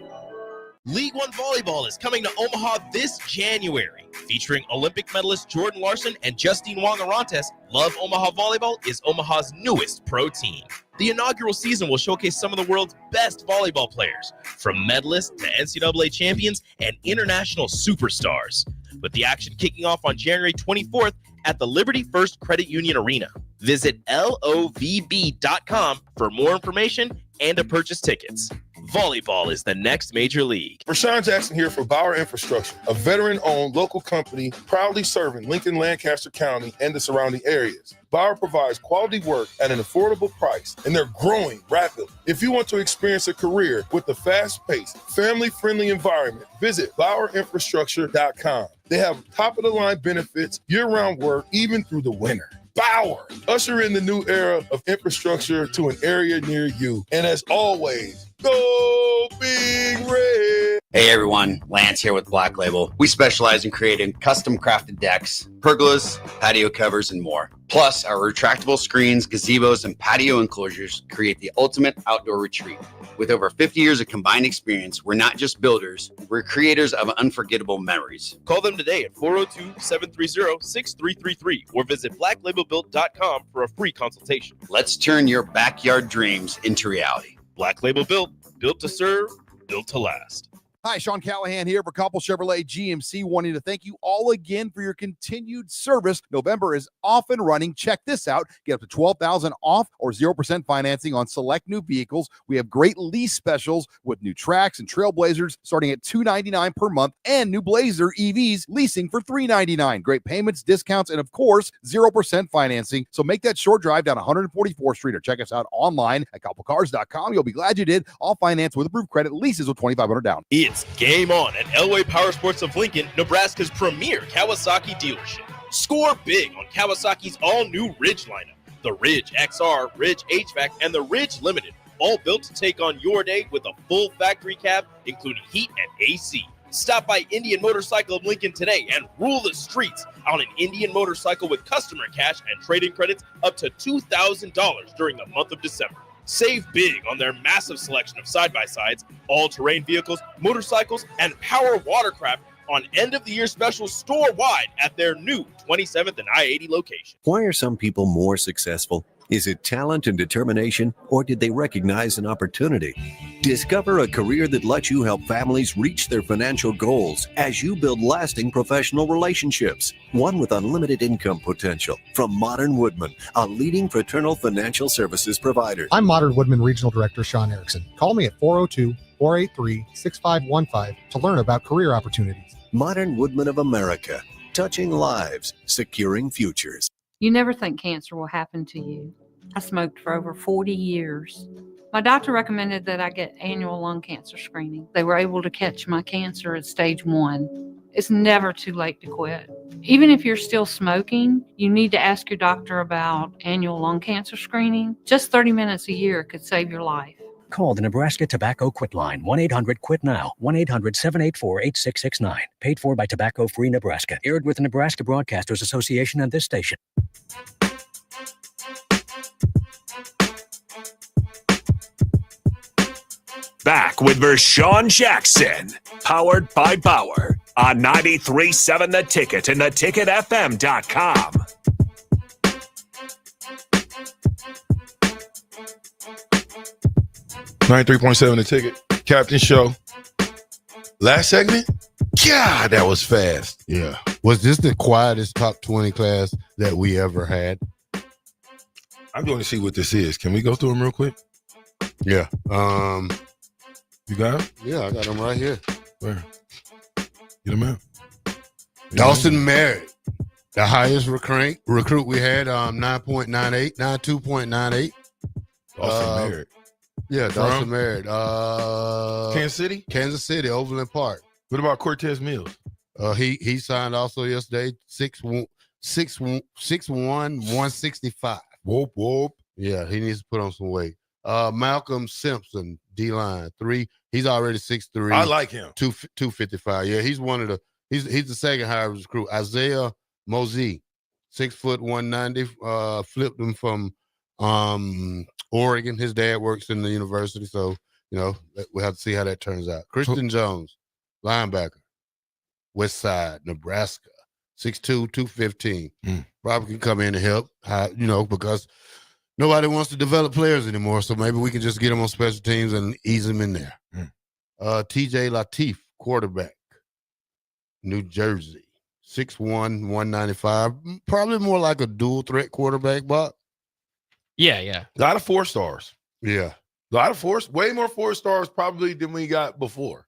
League One Volleyball is coming to Omaha this January. Featuring Olympic medalist Jordan Larson and Justine Wong-Arantes, Love Omaha Volleyball is Omaha's newest pro team. The inaugural season will showcase some of the world's best volleyball players, from medalists to NCAA champions and international superstars, with the action kicking off on January 24th at the Liberty First Credit Union Arena. Visit lovb.com for more information and to purchase tickets. Volleyball is the next major league. Rashawn Jackson here for Bauer Infrastructure, a veteran-owned local company proudly serving Lincoln, Lancaster County, and the surrounding areas. Bauer provides quality work at an affordable price, and they're growing rapidly. If you want to experience a career with a fast-paced, family-friendly environment, visit BauerInfrastructure.com. They have top-of-the-line benefits, year-round work, even through the winter. Bauer, usher in the new era of infrastructure to an area near you. And as always, go Big Red! Hey everyone, Lance here with Black Label. We specialize in creating custom crafted decks, pergolas, patio covers, and more. Plus, our retractable screens, gazebos, and patio enclosures create the ultimate outdoor retreat. With over 50 years of combined experience, we're not just builders, we're creators of unforgettable memories. Call them today at 402-730-6333 or visit blacklabelbuilt.com for a free consultation. Let's turn your backyard dreams into reality. Black Label Built, built to serve, built to last. Hi, Sean Callahan here for Koppel Chevrolet GMC, wanting to thank you all again for your continued service. November is off and running. Check this out. Get up to $12,000 off or 0% financing on select new vehicles. We have great lease specials with new Trax and Trailblazers starting at $299 per month and new Blazer EVs leasing for $399. Great payments, discounts, and of course, 0% financing. So make that short drive down 144th Street or check us out online at koppelcars.com. You'll be glad you did. All finance with approved credit, leases with $2,500 down. It's game on at Elway Powersports of Lincoln, Nebraska's premier Kawasaki dealership. Score big on Kawasaki's all-new Ridge lineup. The Ridge XR, Ridge HVAC, and the Ridge Limited, all built to take on your day with a full factory cab, including heat and AC. Stop by Indian Motorcycle of Lincoln today and rule the streets on an Indian motorcycle with customer cash and trade-in credits up to $2,000 during the month of December. Save big on their massive selection of side-by-sides, all-terrain vehicles, motorcycles, and power watercraft on end-of-the-year specials store-wide at their new 27th and I-80 location. Why are some people more successful Is it talent and determination, or did they recognize an opportunity? Discover a career that lets you help families reach their financial goals as you build lasting professional relationships. One with unlimited income potential. From Modern Woodman, a leading fraternal financial services provider. I'm Modern Woodman Regional Director Sean Erickson. Call me at 402-483-6515 to learn about career opportunities. Modern Woodman of America. Touching lives, securing futures. You never think cancer will happen to you. I smoked for over 40 years. My doctor recommended that I get annual lung cancer screening. They were able to catch my cancer at stage 1. It's never too late to quit. Even if you're still smoking, you need to ask your doctor about annual lung cancer screening. Just 30 minutes a year could save your life. Call the Nebraska Tobacco Quit Line, 1-800-QUIT-NOW, 1-800-784-8669. Paid for by Tobacco Free Nebraska. Aired with the Nebraska Broadcasters Association and this station. Back with Vershawn Jackson, powered by Bauer, on 93.7 The Ticket and theticketfm.com. .7 The Ticket. Captain Show. Last segment? God, that was fast. Yeah. Was this the quietest top 20 class that we ever had? I'm going to see what this is. Can we go through them real quick? Yeah. You got them? Yeah, I got them right here. Where? Get them out. Dawson Merritt, the highest recruit we had, 9.98, 92.98. Dawson Merritt. Yeah, Dawson Merritt. Kansas City? Kansas City, Overland Park. What about Cortez Mills? He signed also yesterday, 6'1", 165. Whoop, whoop. Yeah, he needs to put on some weight. Malcolm Simpson, D-line, 3. He's already 6'3". I like him. 255. Yeah, he's one of the he's the second highest recruit. Isaiah Mosey, 6 foot 190. Flipped him from Oregon. His dad works in the university, so we'll have to see how that turns out. Christian Jones, linebacker, West Side, Nebraska, 6'2", 215. Probably can come in and help, because nobody wants to develop players anymore, so maybe we can just get them on special teams and ease them in there. TJ Latif, quarterback, New Jersey, 6'1", 195. Probably more like a dual threat quarterback, Bob. Yeah. A lot of 4 stars. Yeah. A lot of 4, way more 4 stars probably than we got before.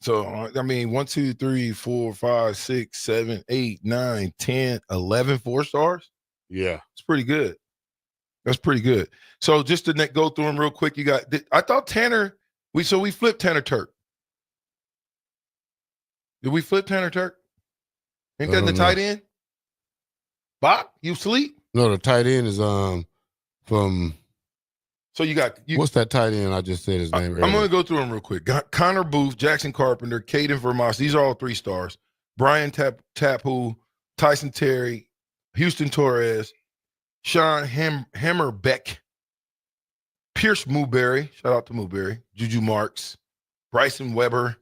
So, 1, 2, 3, 4, 5, 6, 7, 8, 9, 10, 11 4 stars. Yeah. It's pretty good. That's pretty good. So just to go through them real quick, I thought Tanner, we flipped Tanner Turk. Did we flip Tanner Turk? Ain't that the tight end? Bob, you sleep? No, the tight end is from. So you got what's that tight end? I just said his name. I'm going to go through them real quick. Connor Booth, Jackson Carpenter, Caden Vermos. These are all 3 stars. Brian Tapu, Tyson Terry, Houston Torres, Sean Hammerbeck, Pierce Mooberry. Shout out to Mooberry. Juju Marks, Bryson Weber,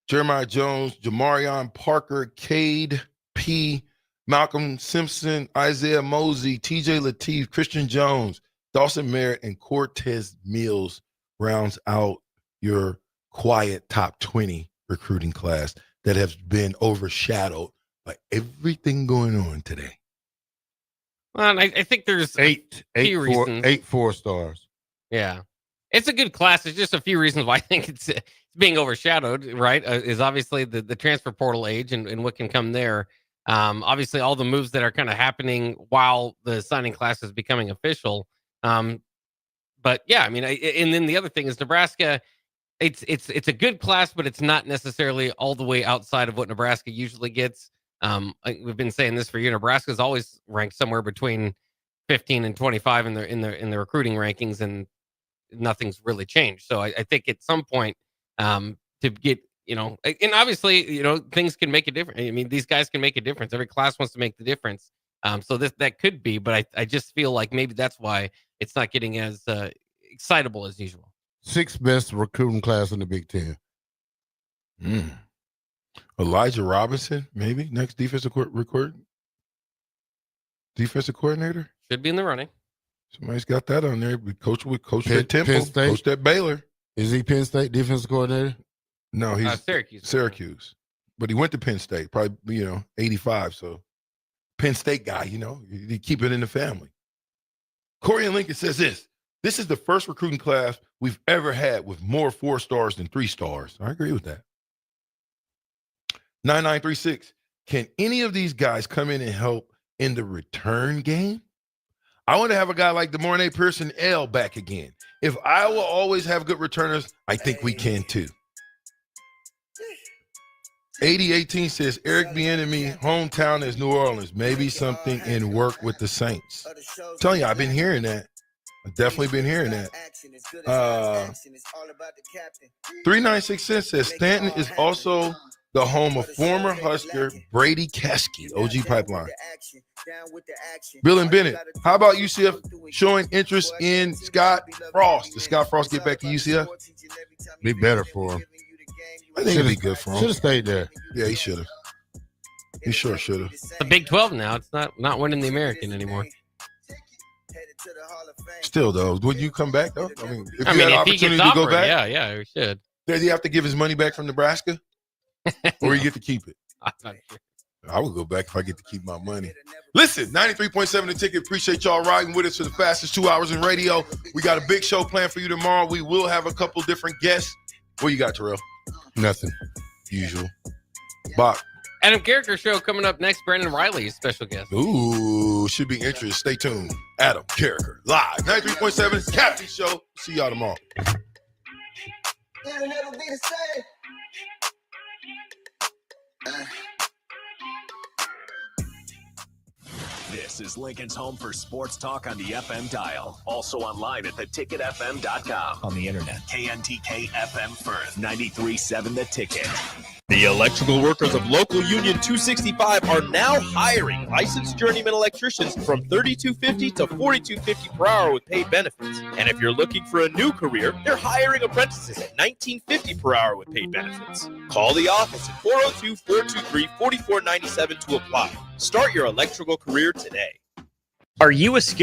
Jeremiah Jones, Jamarion Parker, Cade P, Malcolm Simpson, Isaiah Mosey, TJ Latif, Christian Jones, Dawson Merritt, and Cortez Mills rounds out your quiet top 20 recruiting class that has been overshadowed by everything going on today. Well, I think there's eight 4 stars. Yeah. It's a good class. There's just a few reasons why I think it's being overshadowed, right? Is obviously the transfer portal age and what can come there. Obviously, all the moves that are kind of happening while the signing class is becoming official. But yeah, and then the other thing is Nebraska. It's a good class, but it's not necessarily all the way outside of what Nebraska usually gets. We've been saying this for years. Nebraska's always ranked somewhere between 15 and 25 in the recruiting rankings, and nothing's really changed. So I think at some point to get, and obviously, things can make a difference. These guys can make a difference. Every class wants to make the difference. So that could be, but I just feel like maybe that's why it's not getting as excitable as usual. 6th best recruiting class in the Big Ten. Elijah Robinson, maybe next defensive coordinator. Should be in the running. Somebody's got that on there. Coach Penn- at Temple, Penn State? coached at Baylor. Is he Penn State defensive coordinator? No, he's Syracuse. Syracuse. But he went to Penn State, probably, 85. So Penn State guy, you keep it in the family. Corey and Lincoln says this is the first recruiting class we've ever had with more 4 stars than 3 stars. I agree with that. 9936, can any of these guys come in and help in the return game? I want to have a guy like DeMornay Pearson L back again. If Iowa always have good returners, I think we can too. 8018 says, Eric Bieniemy, hometown is New Orleans. Maybe something in work with the Saints. I'm telling you, I've been hearing that. I've definitely been hearing that. 3966 says, Stanton is also the home of former Husker Brady Caskey, OG Pipeline. Bill and Bennett, how about UCF showing interest in Scott Frost? Does Scott Frost get back to UCF? Be better for him. I think it'd be good for him. Should have stayed there. Yeah, he should have. He sure should have. The Big 12 now. It's not winning the American anymore. Still, though, would you come back, though? If you had an if he opportunity gets to offered, go back, yeah, we should. does he have to give his money back from Nebraska? Or you get to keep it? I'm not sure. I would go back if I get to keep my money. Listen, 93.7 The Ticket. Appreciate y'all riding with us for the fastest 2 hours in radio. We got a big show planned for you tomorrow. We will have a couple different guests. What you got, Terrell? Nothing. Usual. Bach. Adam Carricker show coming up next. Brandon Riley is special guest. Ooh, should be interesting. Stay tuned. Adam Carricker live. 93.7 Captain Show. See y'all tomorrow. This is Lincoln's home for sports talk on the FM dial. Also online at theticketfm.com. On the internet. KNTK FM Firth. 93.7 The Ticket. The electrical workers of Local Union 265 are now hiring licensed journeyman electricians from $32.50 to $42.50 per hour with paid benefits. And if you're looking for a new career, they're hiring apprentices at $19.50 per hour with paid benefits. Call the office at 402-423-4497 to apply. Start your electrical career today. Are you a